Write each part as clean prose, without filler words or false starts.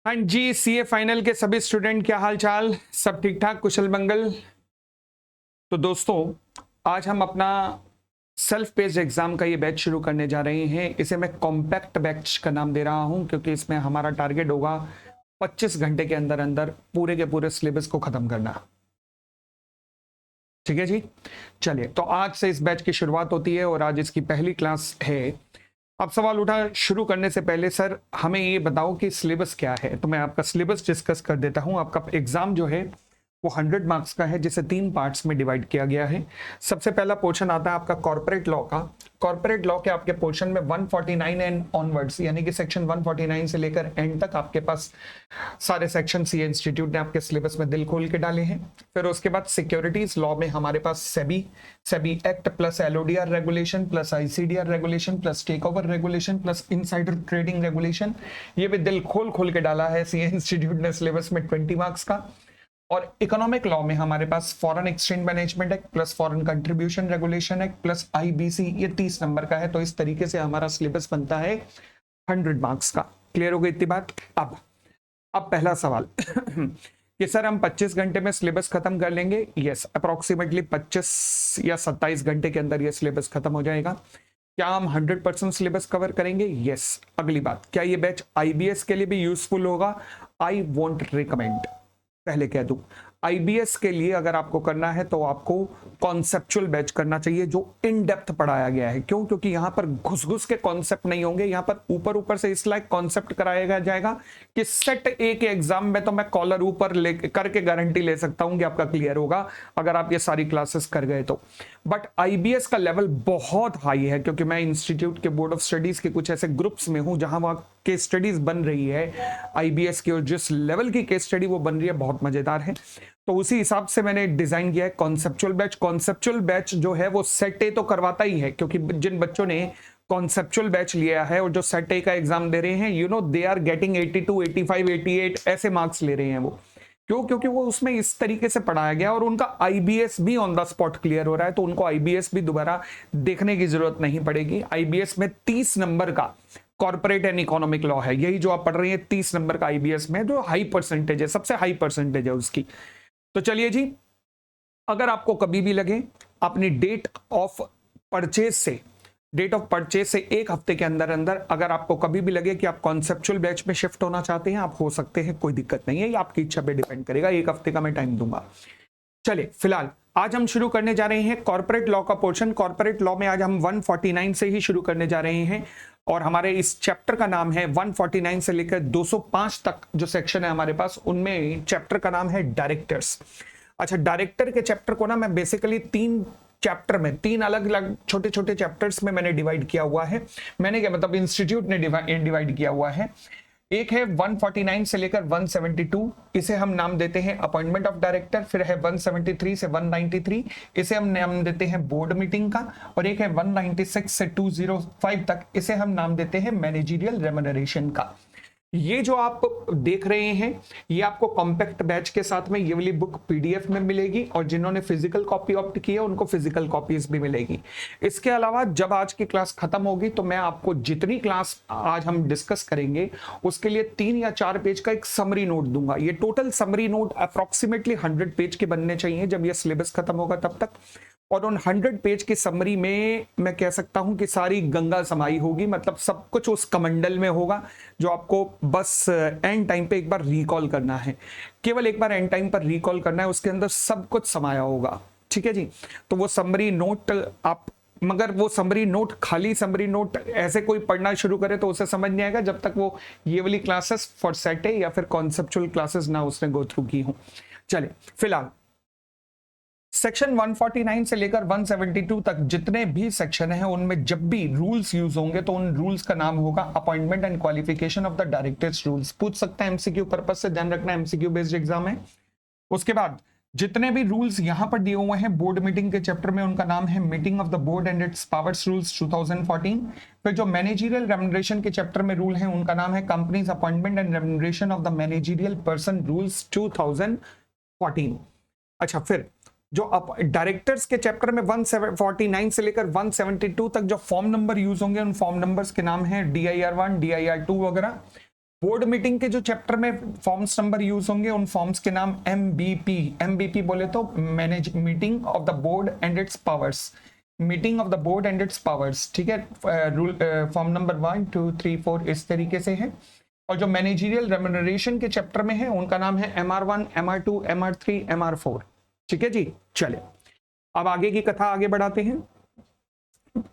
हाँ जी, CA final के सभी स्टूडेंट, क्या हाल चाल? सब ठीक ठाक, कुशल मंगल। तो दोस्तों, आज हम अपना सेल्फ पेस्ड एग्जाम का ये बैच शुरू करने जा रहे हैं। इसे मैं कॉम्पैक्ट बैच का नाम दे रहा हूं क्योंकि इसमें हमारा टारगेट होगा 25 घंटे के अंदर अंदर पूरे के पूरे सिलेबस को खत्म करना। ठीक है जी, चलिए। तो आज से इस बैच की शुरुआत होती है और आज इसकी पहली क्लास है। अब सवाल उठा शुरू करने से पहले, सर हमें ये बताओ कि सिलेबस क्या है। तो मैं आपका सिलेबस डिस्कस कर देता हूं। आपका एग्जाम जो है वो 100 मार्क्स का है, जिसे 3 पार्ट्स में डिवाइड किया गया है। सबसे पहला पोर्शन आता है आपका कॉर्पोरेट लॉ का। कॉर्पोरेट लॉ के आपके पोर्शन में 149 एंड ऑनवर्ड्स, यानी कि सेक्शन 149 से लेकर एंड तक आपके पास सारे सेक्शन सीए इंस्टीट्यूट ने आपके सिलेबस में दिल खोल के डाले हैं। फिर उसके बाद सिक्योरिटीज लॉ में हमारे पास SEBI act plus LODR regulation plus ICDR regulation plus take over regulation plus insider trading regulation, ये भी दिल खोल खोल के डाला है सीए इंस्टीट्यूट ने सिलेबस में 20 मार्क्स का। और इकोनॉमिक लॉ में हमारे पास foreign exchange management act plus foreign contribution regulation act plus IBC, ये 30 नंबर का है। तो इस तरीके से हमारा सिलेबस बनता है 100 मार्क्स का। क्लियर हो गई इतनी बात? अब पहला सवाल कि सर हम 25 घंटे में सिलेबस खत्म कर लेंगे। यस, अप्रोक्सीमेटली 25 या 27 घंटे के अंदर ये सिलेबस खत्म हो जाएगा। क्या हम 100% सिलेबस कवर करेंगे? यस। अगली बात, क्या ये बैच आईबीएस के लिए भी यूजफुल होगा? आई वोंट रिकमेंड, पहले कह दूं। आईबीएस के लिए अगर आपको करना है तो आपको कॉन्सेप्चुअल बैच करना चाहिए जो इन डेप्थ पढ़ाया गया है। क्यों? क्योंकि यहां पर घुस घुस के कॉन्सेप्ट नहीं होंगे, यहां पर ऊपर ऊपर से इस लाइक कॉन्सेप्ट कराया जाएगा कि सेट ए के एग्जाम में तो मैं कॉलर ऊपर ले करके गारंटी ले सकता हूं कि आपका क्लियर होगा अगर आप ये सारी क्लासेस कर गए तो। बट आईबीएस का लेवल बहुत हाई है, क्योंकि मैं इंस्टीट्यूट के बोर्ड ऑफ स्टडीज के कुछ ऐसे ग्रुप्स में हूं जहां वहां केस स्टडीज बन रही है आईबीएस की, और जिस लेवल की केस स्टडी वो बन रही है बहुत मजेदार है। तो उसी हिसाब से मैंने डिजाइन किया है कॉन्सेप्चुअल बैच। कॉन्सेप्चुअल बैच जो है वो सेट ए तो करवाता ही है, क्योंकि जिन बच्चों ने कॉन्सेप्चुअल बैच लिया है और जो सेट ए का एग्जाम दे रहे हैं, दे आर गेटिंग 82, 85, 88 ऐसे मार्क्स ले रहे हैं वो। क्यों? क्योंकि वो उसमें इस तरीके से पढ़ाया गया और उनका आईबीएस भी ऑन द स्पॉट क्लियर हो रहा है, तो उनको आईबीएस भी दोबारा देखने की जरूरत नहीं पड़ेगी। आईबीएस में 30 नंबर का कॉर्पोरेट एंड इकोनॉमिक लॉ है, यही जो आप पढ़ रहे हैं 30 नंबर का आईबीएस में, जो हाई परसेंटेज है, सबसे हाई परसेंटेज है उसकी। तो चलिए जी, अगर आपको कभी भी लगे अपनी डेट ऑफ परचेज से 1 हफ्ते के अंदर अंदर अगर आपको कभी भी लगे कि आप कॉन्सेप्चुअल बैच में शिफ्ट होना चाहते हैं, आप हो सकते हैं, कोई दिक्कत नहीं है, ये आपकी इच्छा पे डिपेंड करेगा। 1 हफ्ते का मैं टाइम दूंगा। चलिए, फिलहाल आज हम शुरू करने जा रहे हैं कॉर्पोरेट लॉ का पोर्शन। कॉर्पोरेट लॉ में आज हम 149 से ही शुरू करने जा रहे हैं और हमारे इस चैप्टर का नाम है 149 से लेकर 205 तक जो सेक्शन है हमारे पास, उनमें चैप्टर का नाम है डायरेक्टर्स। अच्छा, डायरेक्टर के चैप्टर को ना मैं बेसिकली 3 चैप्टर में, 3 अलग अलग छोटे छोटे चैप्टर्स में मैंने डिवाइड किया हुआ है। मैंने क्या मतलब, इंस्टीट्यूट ने डिवाइड किया हुआ है। एक है 149 से लेकर 172, इसे हम नाम देते हैं अपॉइंटमेंट ऑफ डायरेक्टर। फिर है 173 से 193, इसे हम नाम देते हैं बोर्ड मीटिंग का। और एक है 196 से 205 तक, इसे हम नाम देते हैं मैनेजरियल रेम्युनरेशन का। ये जो आप देख रहे हैं, ये आपको कॉम्पैक्ट बैच के साथ में ये वाली बुक पीडीएफ में मिलेगी, और जिन्होंने फिजिकल कॉपी ऑप्ट की है उनको फिजिकल कॉपीज भी मिलेगी। इसके अलावा जब आज की क्लास खत्म होगी तो मैं आपको जितनी क्लास आज हम डिस्कस करेंगे उसके लिए 3 या 4 पेज का एक समरी नोट दूंगा। ये total summary note approximately 100 page के बनने चाहिए जब ये सिलेबस खत्म होगा तब तक। और उन 100 पेज की समरी में मैं कह सकता हूं कि सारी गंगा समाई होगी, मतलब सब कुछ उस कमंडल में होगा जो आपको बस एंड टाइम पे एक बार रिकॉल करना है। केवल एक बार एंड टाइम पर रिकॉल करना है, उसके अंदर सब कुछ समाया होगा। ठीक है जी। तो वो समरी नोट आप, मगर वो समरी नोट, खाली समरी नोट ऐसे कोई पढ़ना शुरू करे तो उसे समझ नहीं आएगा जब तक वो ये वाली क्लासेस फॉर सेट है या फिर कॉन्सेप्चुअल क्लासेस ना उसने गो थ्रू की हो। चलिए, फिलहाल सेक्शन 149 से लेकर 172 तक जितने भी सेक्शन हैं उनमें जब भी रूल्स यूज होंगे तो उन रूल्स का नाम होगा appointment and qualification of the directors rules. पूछ सकता है एमसीक्यू पर्पस से, ध्यान रखना एमसीक्यू बेस्ड एग्जाम है। उसके बाद जितने भी रूल्स यहां पर दिए हुए हैं बोर्ड मीटिंग के चैप्टर में, उनका नाम है meeting of the board and its powers rules 2014। फिर जो मैनेजरियल रेम्युनरेशन के चैप्टर में रूल है उनका नाम है companies appointment and remuneration of the managerial person rules 2014। अच्छा, फिर जो डायरेक्टर्स के चैप्टर में 149 से लेकर 172 तक जो फॉर्म नंबर यूज होंगे उन फॉर्म नंबर्स के नाम है DIR1, DIR2 वगैरह। बोर्ड मीटिंग के जो चैप्टर में फॉर्म्स नंबर यूज होंगे उन फॉर्म्स के नाम एमबीपी बोले तो manage meeting of the board and its powers, meeting of the board and its powers, ठीक है। रूल फॉर्म नंबर 1 2 3 4 इस तरीके से है। और जो मैनेजरियल रेम्यूनरेशन के चैप्टर में है उनका नाम है MR1 MR2 MR3 MR4, ठीक है जी। चलिए अब आगे की कथा आगे बढ़ाते हैं।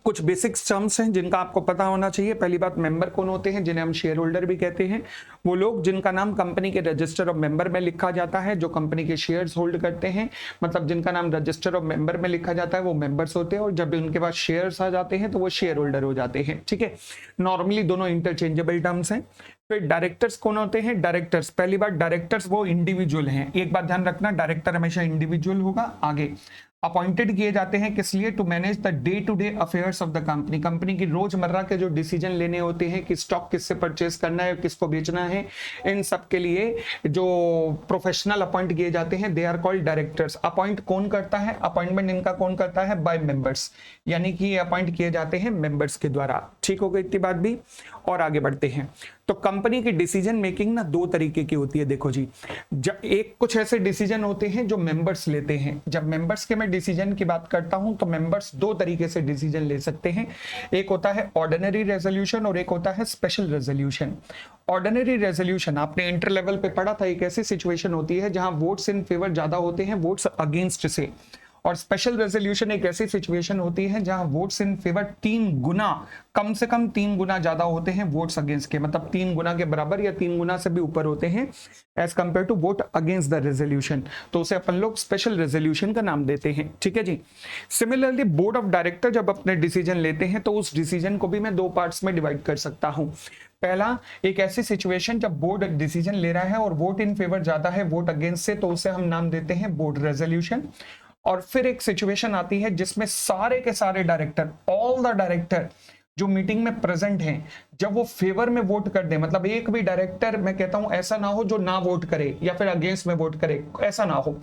कुछ बेसिक टर्म्स हैं जिनका आपको पता होना चाहिए। पहली बात, मेंबर कौन होते हैं, जिन्हें हम शेयर होल्डर भी कहते हैं। वो लोग जिनका नाम कंपनी के रजिस्टर ऑफ मेंबर में लिखा जाता है, जो कंपनी के शेयर्स होल्ड करते हैं, मतलब जिनका नाम रजिस्टर ऑफ मेंबर में लिखा जाता है वो मेंबर्स होते हैं, और जब उनके पास शेयर्स आ जाते हैं तो वो शेयर होल्डर हो जाते हैं, ठीक है। नॉर्मली दोनों इंटरचेंजेबल टर्म्स हैं। फिर डायरेक्टर्स कौन होते हैं, डायरेक्टर्स, पहली बात डायरेक्टर्स वो इंडिविजुअल हैं, एक बात ध्यान रखना, डायरेक्टर हमेशा इंडिविजुअल होगा। आगे अपॉइंटेड किए जाते हैं किस लिए, to manage the day to day affairs of the company, company की रोजमर्रा के जो डिसीजन लेने होते हैं कि स्टॉक किससे परचेज करना है, किसको बेचना है, इन सब के लिए जो प्रोफेशनल अपॉइंट किए जाते हैं they are called directors. Appoint कौन करता है, अपॉइंटमेंट इनका कौन करता है, बाय मेंबर्स, यानी कि ये अपॉइंट किए जाते हैं मेंबर्स के द्वारा, ठीक हो गई इतनी बात भी। और आगे बढ़ते हैं। तो कंपनी की डिसीजन मेकिंग ना दो तरीके की होती है, देखो जी। एक कुछ ऐसे डिसीजन होते हैं जो मेंबर्स लेते हैं। जब मेंबर्स के मैं डिसीजन की बात करता हूं तो मेंबर्स दो तरीके से डिसीजन ले सकते हैं, एक होता है ऑर्डिनरी रेजोल्यूशन और एक होता है स्पेशल रेजोल्यूशन। ऑर्डिनरी रेजोल्यूशन आपने इंटर लेवल पे पढ़ा था, एक ऐसी सिचुएशन होती है जहां वोट्स इन फेवर ज्यादा होते हैं वोट्स अगेंस्ट से, और स्पेशल रेजोल्यूशन एक ऐसी सिचुएशन होती है जहां वोट्स इन फेवर 3 गुना, कम से कम 3 गुना ज्यादा होते हैं वोट्स अगेंस्ट के, मतलब 3 गुना के बराबर या 3 गुना से भी ऊपर होते हैं as compare to vote against the resolution, तो उसे अपन लोग स्पेशल रेजोल्यूशन का नाम देते हैं, ठीक है जी। सिमिलरली बोर्ड ऑफ डायरेक्टर जब अपने डिसीजन लेते हैं तो उस डिसीजन को भी मैं दो पार्ट्स में डिवाइड कर सकता हूं। पहला, एक ऐसी सिचुएशन जब बोर्ड डिसीजन ले रहा है और वोट इन फेवर ज्यादा है वोट अगेंस्ट से, तो उसे हम नाम देते हैं बोर्ड रेजोल्यूशन। और फिर एक सिचुएशन आती है जिसमें सारे के सारे डायरेक्टर, ऑल द डायरेक्टर जो मीटिंग में प्रेजेंट हैं, जब वो फेवर में वोट कर दे, मतलब एक भी डायरेक्टर मैं कहता हूं ऐसा ना हो जो ना वोट करे या फिर अगेंस्ट में वोट करे, ऐसा ना हो,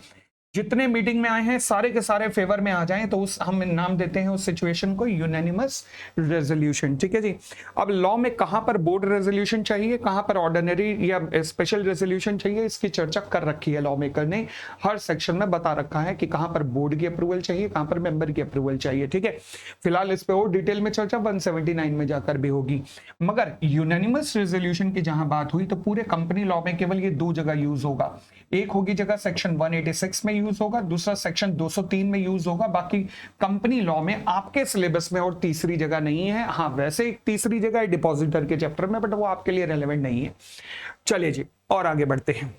जितने मीटिंग में आए हैं सारे के सारे फेवर में आ जाएं, तो उस हम नाम देते हैं उस सिचुएशन को यूनानिमस रेजोल्यूशन, ठीक है जी। अब लॉ में कहां पर बोर्ड रेजोल्यूशन चाहिए, कहां पर ऑर्डिनरी या स्पेशल रेजोल्यूशन चाहिए, इसकी चर्चा कर रखी है लॉ मेकर ने, हर सेक्शन में बता रखा है कि कहां पर बोर्ड की अप्रूवल चाहिए, कहां पर मेंबर की अप्रूवल चाहिए, ठीक है। फिलहाल इस पे और डिटेल में चर्चा 179 में जाकर भी होगी। मगर यूनानिमस रेजोल्यूशन की जहां बात हुई तो पूरे कंपनी लॉ में केवल ये दो जगह यूज होगा, एक होगी जगह सेक्शन 186 में यूज होगा, दूसरा सेक्शन 203 में यूज होगा, बाकी कंपनी लॉ में आपके सिलेबस में और तीसरी जगह नहीं है। हाँ वैसे एक तीसरी जगह है डिपॉजिटर के चैप्टर में, बट वो आपके लिए रेलेवेंट नहीं है। चलिए जी और आगे बढ़ते हैं।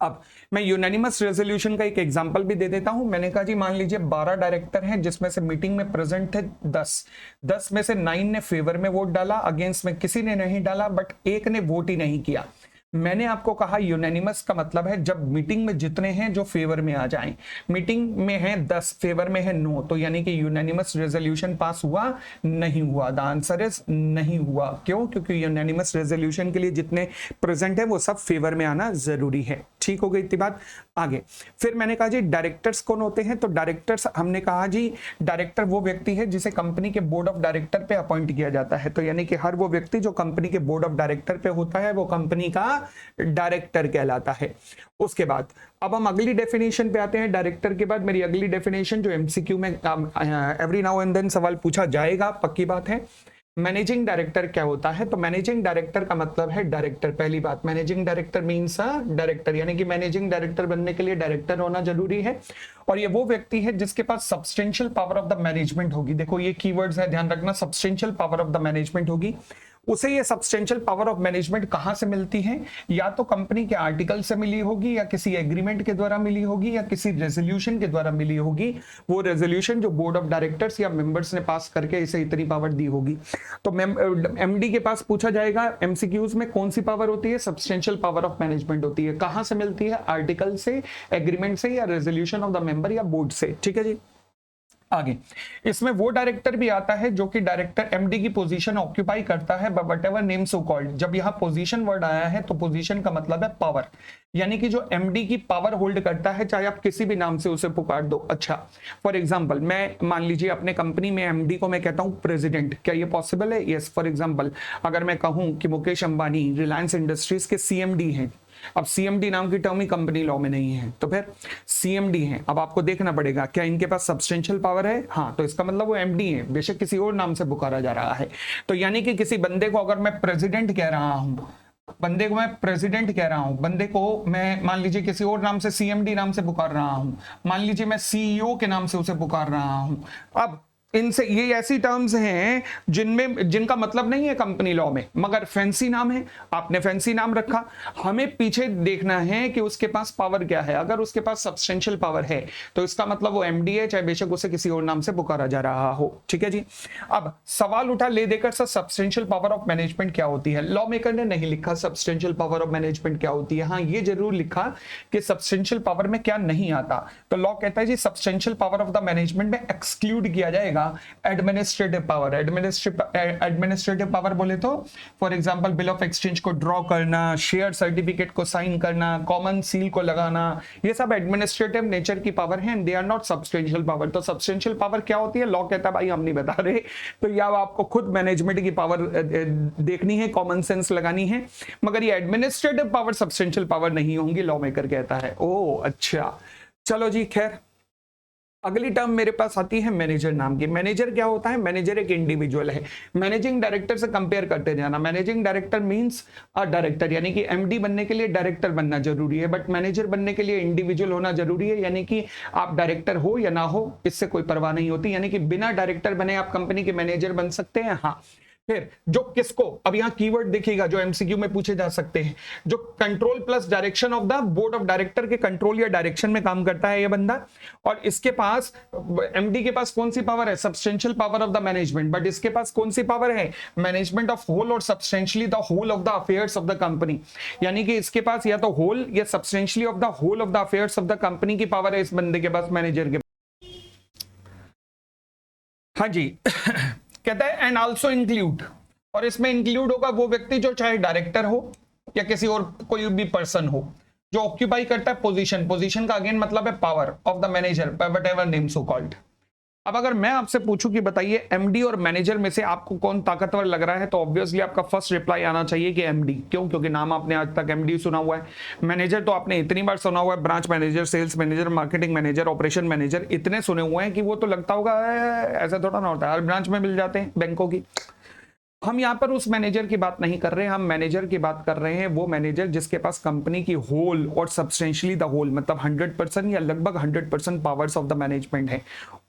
अब मैं यूनानिमस रेजोल्यूशन का एक एग्जांपल भी दे देता हूं। मैंने कहा जी मान लीजिए 12 डायरेक्टर हैं जिसमें से मीटिंग में प्रेजेंट थे 10 में से 9 ने फेवर में वोट डाला, अगेंस्ट में किसी ने नहीं डाला, बट एक ने वोट ही नहीं किया। मैंने आपको कहा यूनानिमस का मतलब है जब मीटिंग में जितने हैं जो फेवर में आ जाएं, मीटिंग में है 10 फेवर में है 9, तो यानी कि यूनानिमस रेजोल्यूशन पास हुआ नहीं हुआ, द आंसर इज नहीं हुआ। क्यों? क्योंकि यूनानिमस रेजोल्यूशन के लिए जितने प्रेजेंट है वो सब फेवर में आना जरूरी है, ठीक हो गई इतनी बात। आगे फिर मैंने कहा जी डायरेक्टर्स कौन होते हैं, तो डायरेक्टर्स हमने कहा जी डायरेक्टर वो व्यक्ति है जिसे कंपनी के बोर्ड ऑफ डायरेक्टर पे अपॉइंट किया जाता है, तो यानी कि हर वो व्यक्ति जो कंपनी के बोर्ड ऑफ डायरेक्टर पे होता है वो कंपनी का डायरेक्टर कहलाता है। उसके बाद अब हम अगली डेफिनेशन पे आते हैं। डायरेक्टर के बाद मेरी अगली डेफिनेशन जो एमसीक्यू में एवरी नाउ एंड देन सवाल पूछा जाएगा, पक्की बात है। मैनेजिंग डायरेक्टर क्या होता है, तो मैनेजिंग डायरेक्टर का मतलब है डायरेक्टर। पहली बात, मैनेजिंग डायरेक्टर मींस डायरेक्टर, यानी कि मैनेजिंग डायरेक्टर बनने के लिए डायरेक्टर होना जरूरी है, और ये वो व्यक्ति है जिसके पास substantial power of the management होगी। देखो ये कीवर्ड्स है, ध्यान रखना, substantial power of the management होगी। उसे ये सब्सटेंशियल पावर ऑफ मैनेजमेंट कहां से मिलती है, या तो कंपनी के आर्टिकल से मिली होगी, या किसी एग्रीमेंट के द्वारा मिली होगी, या किसी रेजोल्यूशन के द्वारा मिली होगी। वो रेजोल्यूशन जो बोर्ड ऑफ डायरेक्टर्स या मेंबर्स ने पास करके इसे इतनी पावर दी होगी। तो एमडी के पास पूछा जाएगा एमसीक्यूज में कौन सी पावर होती है, सब्सटेंशियल पावर ऑफ मैनेजमेंट होती है। कहां से मिलती है, आर्टिकल से, एग्रीमेंट से, या रेजोल्यूशन ऑफ द मेंबर या बोर्ड से, ठीक है जी। आगे इसमें वो डायरेक्टर भी आता है जो कि डायरेक्टर एमडी की पोजीशन ऑक्यूपाई करता है, what ever name so called. जब यहाँ पोजीशन वर्ड आया है तो पोजीशन का मतलब है पावर, यानी कि जो एमडी की पावर होल्ड करता है, चाहे आप किसी भी नाम से उसे पुकार दो। अच्छा, फॉर एग्जांपल मैं मान लीजिए अपने कंपनी में एमडी को मैं कहता हूं प्रेसिडेंट, क्या ये पॉसिबल है? यस। फॉर एग्जांपल अगर मैं कहूं कि मुकेश अंबानी रिलायंस इंडस्ट्रीज के सीएमडी हैं, अब सीएमडी नाम की टर्म ही कंपनी लॉ में नहीं है, तो फिर सीएमडी है। अब आपको देखना पड़ेगा क्या इनके पास सब्सटेंशियल पावर है? हाँ, तो इसका मतलब वो एमडी है, बेशक किसी और नाम से पुकारा जा रहा है। तो यानी कि किसी बंदे को अगर मैं प्रेसिडेंट कह रहा हूं, बंदे को मैं प्रेसिडेंट कह रहा हूं, बंदे को मैं मान लीजिए किसी और नाम से सीएमडी नाम से पुकार रहा हूं, मान लीजिए मैं सीईओ के नाम से उसे पुकार रहा हूं। अब इनसे ये ऐसी टर्म्स हैं जिनका मतलब नहीं है कंपनी लॉ में, मगर फैंसी नाम है, आपने फैंसी नाम रखा। हमें पीछे देखना है कि उसके पास पावर क्या है। अगर उसके पास सब्सटेंशियल पावर है तो इसका मतलब वो एमडी है, चाहे बेशक उसे किसी और नाम से पुकारा जा रहा हो। ठीक है जी। अब सवाल उठा ले देकर sir substantial power of management क्या होती है? लॉ मेकर ने नहीं लिखा सब्सटेंशियल पावर ऑफ मैनेजमेंट क्या होती है, हाँ ये जरूर लिखा कि सब्सटेंशियल पावर में क्या नहीं आता। तो लॉ कहता है जी substantial power of the management में एक्सक्लूड किया जाएगा एडमिनिस्ट्रेटिव पावर। एडमिनिस्ट्रेटिव पावर बोले तो for example bill of exchange को ड्रॉ करना, शेयर सर्टिफिकेट को साइन करना, कॉमन सील को लगाना, ये सब एडमिनिस्ट्रेटिव नेचर की पावर है, they are not substantial power. तो सब्सटेंशियल पावर क्या होती है? लॉ कहता है भाई हम नहीं बता रहे, तो या आपको खुद मैनेजमेंट की पावर देखनी है, कॉमन सेंस लगानी है, मगर ये एडमिनिस्ट्रेटिव पावर सब्सटेंशियल पावर नहीं होंगी, लॉ मेकर कहता है। ओ अच्छा, चलो जी खैर। अगली टर्म मेरे पास आती है मैनेजर नाम की। मैनेजर क्या होता है? मैनेजर एक इंडिविजुअल है। मैनेजिंग डायरेक्टर से कंपेयर करते जाना। Managing director means a director, यानी कि एमडी बनने के लिए डायरेक्टर बनना जरूरी है, बट मैनेजर बनने के लिए इंडिविजुअल होना जरूरी है, यानी कि आप डायरेक्टर हो या ना हो इससे कोई परवाह नहीं होती, यानी कि बिना डायरेक्टर बने आप कंपनी के मैनेजर बन सकते हैं। हाँ, फिर जो किसको, अब यहां कीवर्ड देखिएगा जो एमसीक्यू में पूछे जा सकते हैं, जो control plus direction of the board of director के कंट्रोल या डायरेक्शन में काम करता है ये बंदा, और इसके पास एमडी के पास कौन सी पावर है? Substantial power of the management, but इसके पास कौन सी पावर है? मैनेजमेंट ऑफ होल और substantially the whole of the affairs of the company, यानी कि इसके पास या तो होल या substantially of the whole of the affairs of the company की पावर है इस बंदे के पास, मैनेजर के। हाँ जी कहता है एंड आल्सो इंक्लूड, और इसमें इंक्लूड होगा वो व्यक्ति जो चाहे डायरेक्टर हो या किसी और कोई भी पर्सन हो जो ऑक्यूपाई करता है पोजीशन। पोजीशन का अगेन मतलब है power of the manager, what ever name so called. अब अगर मैं आपसे पूछूं कि बताइए एमडी और मैनेजर में से आपको कौन ताकतवर लग रहा है, तो ऑब्वियसली आपका फर्स्ट रिप्लाई आना चाहिए कि एमडी। क्यों? क्योंकि नाम आपने आज तक एमडी सुना हुआ है। मैनेजर तो आपने इतनी बार सुना हुआ है, branch manager, sales manager, marketing manager, operation manager, इतने सुने हुए हैं कि वो तो लगता होगा ऐसा थोड़ा ना होता है, हर ब्रांच में मिल जाते हैं बैंकों की। हम यहाँ पर उस मैनेजर की बात नहीं कर रहे हैं, हम मैनेजर की बात कर रहे हैं, वो मैनेजर जिसके पास कंपनी की होल और सब्सटेंशियली द होल मतलब 100% या लगभग 100% पावर्स ऑफ द मैनेजमेंट है,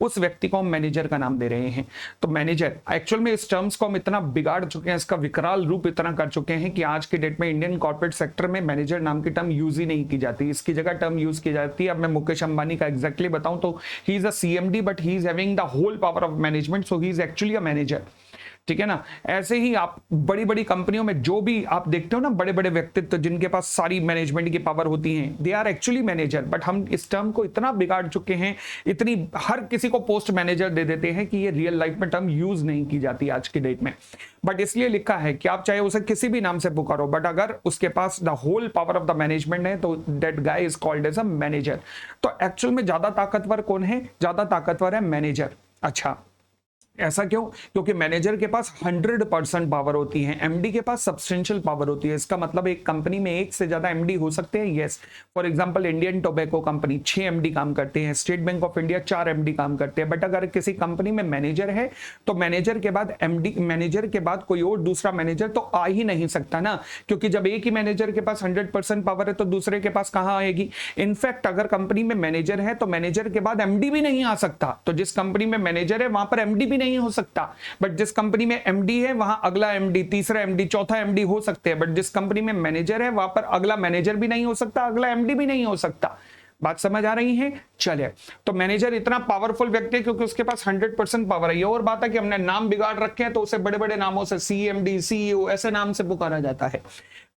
उस व्यक्ति को हम मैनेजर का नाम दे रहे हैं। तो मैनेजर एक्चुअल में इस टर्म्स को हम इतना बिगाड़ चुके हैं, इसका विकराल रूप इतना कर चुके हैं कि आज के डेट में इंडियन कॉर्पोरेट सेक्टर में मैनेजर नाम की टर्म यूज ही नहीं की जाती, इसकी जगह टर्म यूज की जाती है। अब मैं मुकेश अंबानी का एग्जैक्टली बताऊं तो he is a CMD but he is having the whole power of management, so he is actually a manager. ठीक है ना? ऐसे ही आप बड़ी बड़ी कंपनियों में जो भी आप देखते हो ना, बड़े बड़े व्यक्तित्व जिनके पास सारी मैनेजमेंट की पावर होती है, they are actually manager. But हम इस टर्म को इतना बिगाड़ चुके हैं, इतनी हर किसी को पोस्ट मैनेजर दे देते हैं कि ये रियल लाइफ में टर्म यूज नहीं की जाती आज की डेट में। बट इसलिए लिखा है कि आप चाहे उसे किसी भी नाम से पुकारो, बट अगर उसके पास the whole power of the management है तो that guy is called as a manager. तो एक्चुअल में ज्यादा ताकतवर कौन है? ज्यादा ताकतवर है मैनेजर। अच्छा, ऐसा क्यों? क्योंकि मैनेजर के पास 100% पावर होती है, एमडी के पास सब्सटेंशियल पावर होती है। इसका मतलब एक कंपनी में एक से ज्यादा एमडी हो सकते हैं। Yes, for example Indian tobacco company 6 MD काम करते हैं, state bank of India 4 MD काम करते हैं। बट अगर किसी कंपनी में मैनेजर है तो मैनेजर के बाद एमडी, मैनेजर के बाद कोई और दूसरा मैनेजर तो आ ही नहीं सकता ना, क्योंकि जब एक ही मैनेजर के पास 100% पावर है तो दूसरे के पास कहां आएगी? इनफैक्ट अगर कंपनी में मैनेजर है तो मैनेजर के बाद एमडी भी नहीं आ सकता। तो जिस कंपनी में मैनेजर है वहां पर एमडी भी नहीं हो सकता, बट जिस कंपनी में एमडी है वहां अगला एमडी, तीसरा एमडी, चौथा एमडी हो सकते हैं। बट जिस कंपनी में मैनेजर है वहां पर अगला मैनेजर भी नहीं हो सकता, अगला एमडी भी नहीं हो सकता। बात समझ आ रही है? चलिए, तो मैनेजर इतना पावरफुल व्यक्ति है क्योंकि उसके पास 100% पावर है। ये और बात है कि हमने नाम बिगाड़ रखे हैं तो उसे बड़े बड़े नामों से सीएमडी, सीईओ ऐसे नाम से पुकारा जाता है।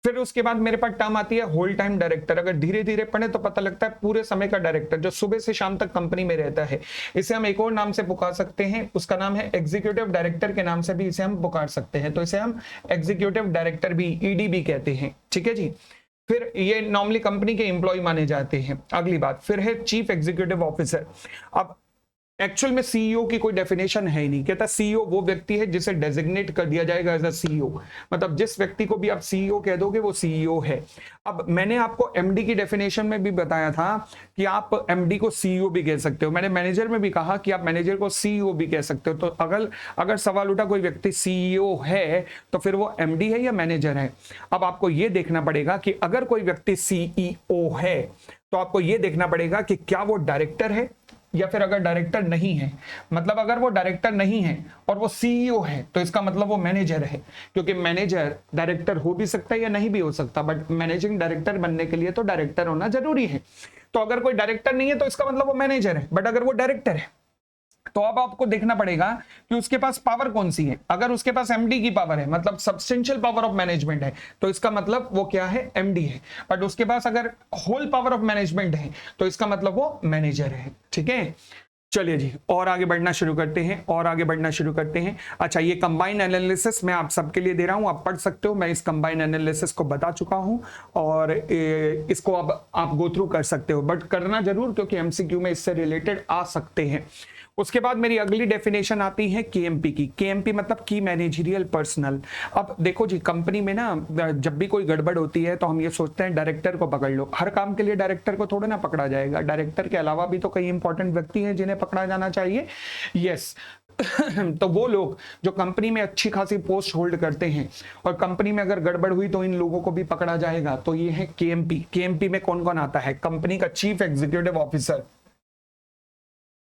फिर उसके बाद मेरे पास टर्म आती है होल टाइम डायरेक्टर। अगर धीरे धीरे पढ़े तो पता लगता है पूरे समय का डायरेक्टर जो सुबह से शाम तक कंपनी में रहता है। इसे हम एक और नाम से पुकार सकते हैं, उसका नाम है एग्जीक्यूटिव डायरेक्टर के नाम से भी इसे हम पुकार सकते हैं। तो इसे हम एग्जीक्यूटिव डायरेक्टर भी, ईडी भी कहते हैं, ठीक है जी। फिर ये नॉर्मली कंपनी के एम्प्लॉय माने जाते हैं। अगली बात फिर है चीफ एग्जीक्यूटिव ऑफिसर। अब एक्चुअल में सीईओ की कोई डेफिनेशन है ही नहीं। कहता सीईओ वो व्यक्ति है जिसे डेजिग्नेट कर दिया जाएगा एज अ सीईओ, मतलब जिस व्यक्ति को भी आप सीईओ कह दोगे वो सीईओ है। अब मैंने आपको एमडी की डेफिनेशन में भी बताया था कि आप एमडी को सीईओ भी कह सकते हो। मैंने मैनेजर में भी कहा कि आप मैनेजर को सीईओ भी कह सकते हो। तो अगर सवाल उठा कोई व्यक्ति सीईओ है तो फिर वो एमडी है या मैनेजर है। अब आपको ये देखना पड़ेगा कि अगर कोई व्यक्ति सीईओ है तो आपको ये देखना पड़ेगा कि क्या वो डायरेक्टर है या फिर अगर डायरेक्टर नहीं है, मतलब अगर वो डायरेक्टर नहीं है और वो सीईओ है तो इसका मतलब वो मैनेजर है, क्योंकि मैनेजर डायरेक्टर हो भी सकता है या नहीं भी हो सकता, बट मैनेजिंग डायरेक्टर बनने के लिए तो डायरेक्टर होना जरूरी है। तो अगर कोई डायरेक्टर नहीं है तो इसका मतलब वो मैनेजर है, बट अगर वो डायरेक्टर है तो अब आपको देखना पड़ेगा कि उसके पास पावर कौन सी है। अगर उसके पास एमडी की पावर है, मतलब सब्सटेंशियल पावर ऑफ मैनेजमेंट है, तो इसका मतलब वो क्या है, एमडी है। बट उसके पास अगर होल पावर ऑफ मैनेजमेंट है तो इसका मतलब वो मैनेजर है, ठीक है। चलिए जी और आगे बढ़ना शुरू करते हैं। अच्छा, ये कंबाइन एनालिसिस मैं आप सबके लिए दे रहा हूं, आप पढ़ सकते हो। मैं इस कंबाइन एनालिसिस को बता चुका हूं और इसको अब आप गो थ्रू कर सकते हो, बट करना जरूर क्योंकि एमसीक्यू में इससे रिलेटेड आ सकते हैं। उसके बाद मेरी अगली डेफिनेशन आती है केएमपी की। केएमपी मतलब की मैनेजरियल पर्सनल। अब देखो जी, कंपनी में ना जब भी कोई गड़बड़ होती है तो हम ये सोचते हैं डायरेक्टर को पकड़ लो। हर काम के लिए डायरेक्टर को थोड़े ना पकड़ा जाएगा, डायरेक्टर के अलावा भी तो कई इंपॉर्टेंट व्यक्ति हैं जिन्हें पकड़ा जाना चाहिए। यस तो वो लोग जो कंपनी में अच्छी खासी पोस्ट होल्ड करते हैं और कंपनी में अगर गड़बड़ हुई तो इन लोगों को भी पकड़ा जाएगा। तो ये है केएमपी। केएमपी में कौन कौन आता है, कंपनी का चीफ एग्जीक्यूटिव ऑफिसर,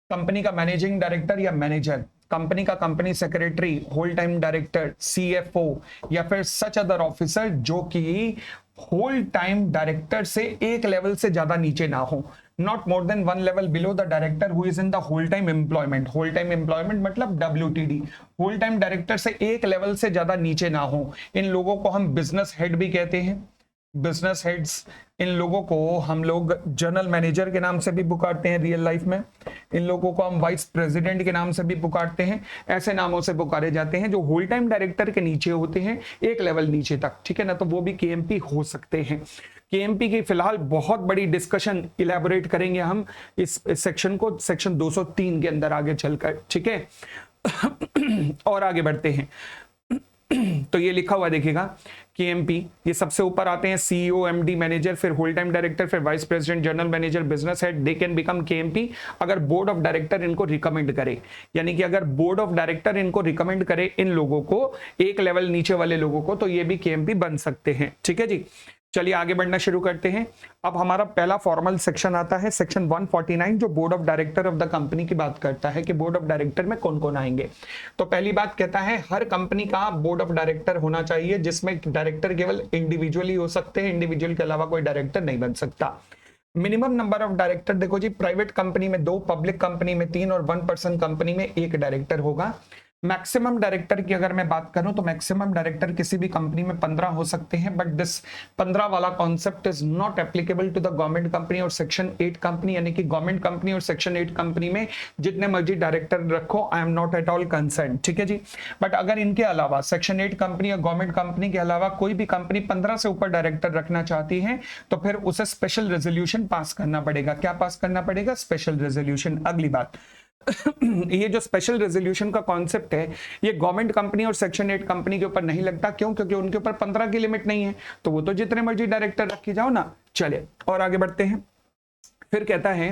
कंपनी का मैनेजिंग डायरेक्टर या मैनेजर, कंपनी का company secretary, whole time director, CFO या फिर सच अदर ऑफिसर जो कि होल टाइम डायरेक्टर से एक लेवल से ज्यादा नीचे ना हो, not more than one level below the director who is in the whole time employment. Whole time employment मतलब WTD, होल टाइम डायरेक्टर से एक लेवल से ज्यादा नीचे ना हो। इन लोगों को हम बिजनेस हेड भी कहते हैं, बिजनेस हेड्स। इन लोगों को हम लोग जनरल मैनेजर के नाम से भी पुकारते हैं रियल लाइफ में। इन लोगों को हम वाइस प्रेसिडेंट के नाम से भी पुकारते हैं। ऐसे नामों से पुकारे जाते हैं जो होल टाइम डायरेक्टर के नीचे होते हैं, एक लेवल नीचे तक, ठीक है ना। तो वो भी केएमपी हो सकते हैं। केएमपी की फिलहाल बहुत बड़ी डिस्कशन इलेबोरेट करेंगे हम इस सेक्शन को, सेक्शन 203 के अंदर आगे चलकर, ठीक है। और आगे बढ़ते हैं तो ये लिखा हुआ देखिएगा केएमपी, ये सबसे ऊपर आते हैं सीईओ, एमडी, मैनेजर, फिर होल टाइम डायरेक्टर, फिर vice president, general manager, business head. They can become KMP अगर बोर्ड ऑफ डायरेक्टर इनको रिकमेंड करे, यानी कि अगर बोर्ड ऑफ डायरेक्टर इनको रिकमेंड करे इन लोगों को, एक लेवल नीचे वाले लोगों को, तो ये भी केएमपी बन सकते हैं, ठीक है जी। चलिए आगे बढ़ना शुरू करते हैं। अब हमारा पहला फॉर्मल सेक्शन आता है सेक्शन 149 जो board of director of the company की बात करता है कि बोर्ड ऑफ डायरेक्टर में कौन कौन आएंगे। तो पहली बात कहता है हर कंपनी का बोर्ड ऑफ डायरेक्टर होना चाहिए जिसमें डायरेक्टर केवल इंडिविजुअली हो सकते हैं, इंडिविजुअल के अलावा कोई डायरेक्टर नहीं बन सकता। मिनिमम नंबर ऑफ डायरेक्टर देखो जी, प्राइवेट कंपनी में 2, पब्लिक कंपनी में 3 और 1% कंपनी में 1 डायरेक्टर होगा। मैक्सिमम डायरेक्टर की अगर मैं बात करूं तो मैक्सिमम डायरेक्टर किसी भी कंपनी में 15 हो सकते हैं, बट दिस 15 वाला concept is not applicable to the government company और सेक्शन 8 कंपनी, यानी कि गवर्नमेंट कंपनी और सेक्शन 8 कंपनी में जितने मर्जी डायरेक्टर रखो, I am not at all concern, ठीक है जी। बट अगर इनके अलावा सेक्शन 8 कंपनी या गवर्नमेंट कंपनी के अलावा कोई भी कंपनी 15 से ऊपर डायरेक्टर रखना चाहती है तो फिर उसे स्पेशल रेजोल्यूशन पास करना पड़ेगा। क्या पास करना पड़ेगा? Special resolution. अगली बात ये जो स्पेशल रेजोल्यूशन का कॉन्सेप्ट है ये गवर्नमेंट कंपनी और सेक्शन 8 कंपनी के ऊपर नहीं लगता। क्यों? क्योंकि उनके ऊपर 15 की लिमिट नहीं है, तो वो तो जितने मर्जी डायरेक्टर रखी जाओ ना। चलिए और आगे बढ़ते हैं। फिर कहता है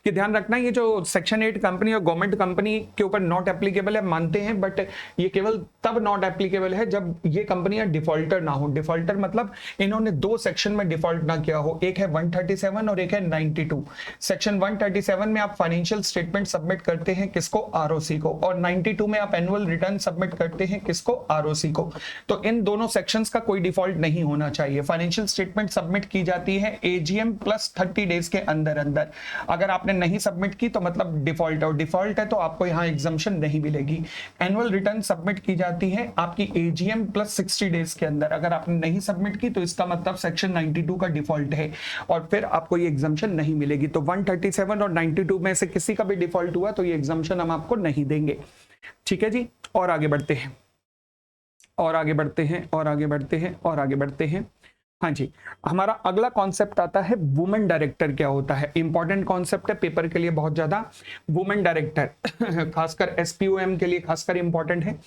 कि ध्यान रखना ये जो सेक्शन 8 कंपनी और गवर्नमेंट कंपनी के ऊपर नॉट एप्लीकेबल है, मानते हैं, बट ये केवल तब नॉट एप्लीकेबल है जब ये कंपनियां डिफॉल्टर ना हो। डिफॉल्टर मतलब इन्होंने 2 सेक्शन में डिफॉल्ट ना किया हो, एक है 137 और एक है 92। सेक्शन 137 में आप फाइनेंशियल स्टेटमेंट सबमिट करते हैं किसको? आरओसी को, और 92 में आप एनुअल रिटर्न सबमिट करते हैं किसको? आरओसी को। तो इन दोनों सेक्शंस का कोई डिफॉल्ट नहीं होना चाहिए। फाइनेंशियल स्टेटमेंट सबमिट की जाती है एजीएम प्लस 30 डेज के अंदर अंदर अंदर। अगर आपने नहीं सबमिट की तो मतलब डिफॉल्ट है, और डिफॉल्ट है तो आपको यहाँ एग्जाम्शन नहीं मिलेगी। एनुअल रिटर्न सबमिट की जाती है आपकी एजीएम प्लस 60 डेज के अंदर। अगर आपने नहीं सबमिट की तो इसका मतलब सेक्शन 92 का डिफॉल्ट है और फिर आपको ये एग्जाम्शन नहीं मिलेगी। तो 137 और 92 में से किसी का भी डिफॉल्ट हुआ तो ये एग्जाम्शन हम आपको नहीं देंगे। ठीक है जी, और आगे बढ़ते हैं और आगे बढ़ते हैं और आगे बढ़ते हैं और आगे बढ़ते हैं। हाँ जी, हमारा अगला कॉन्सेप्ट आता है वुमेन डायरेक्टर क्या होता है। इंपॉर्टेंट कॉन्सेप्ट है पेपर के लिए बहुत ज्यादा। वुमेन डायरेक्टर खासकर एसपीओएम के लिए खासकर इंपॉर्टेंट है।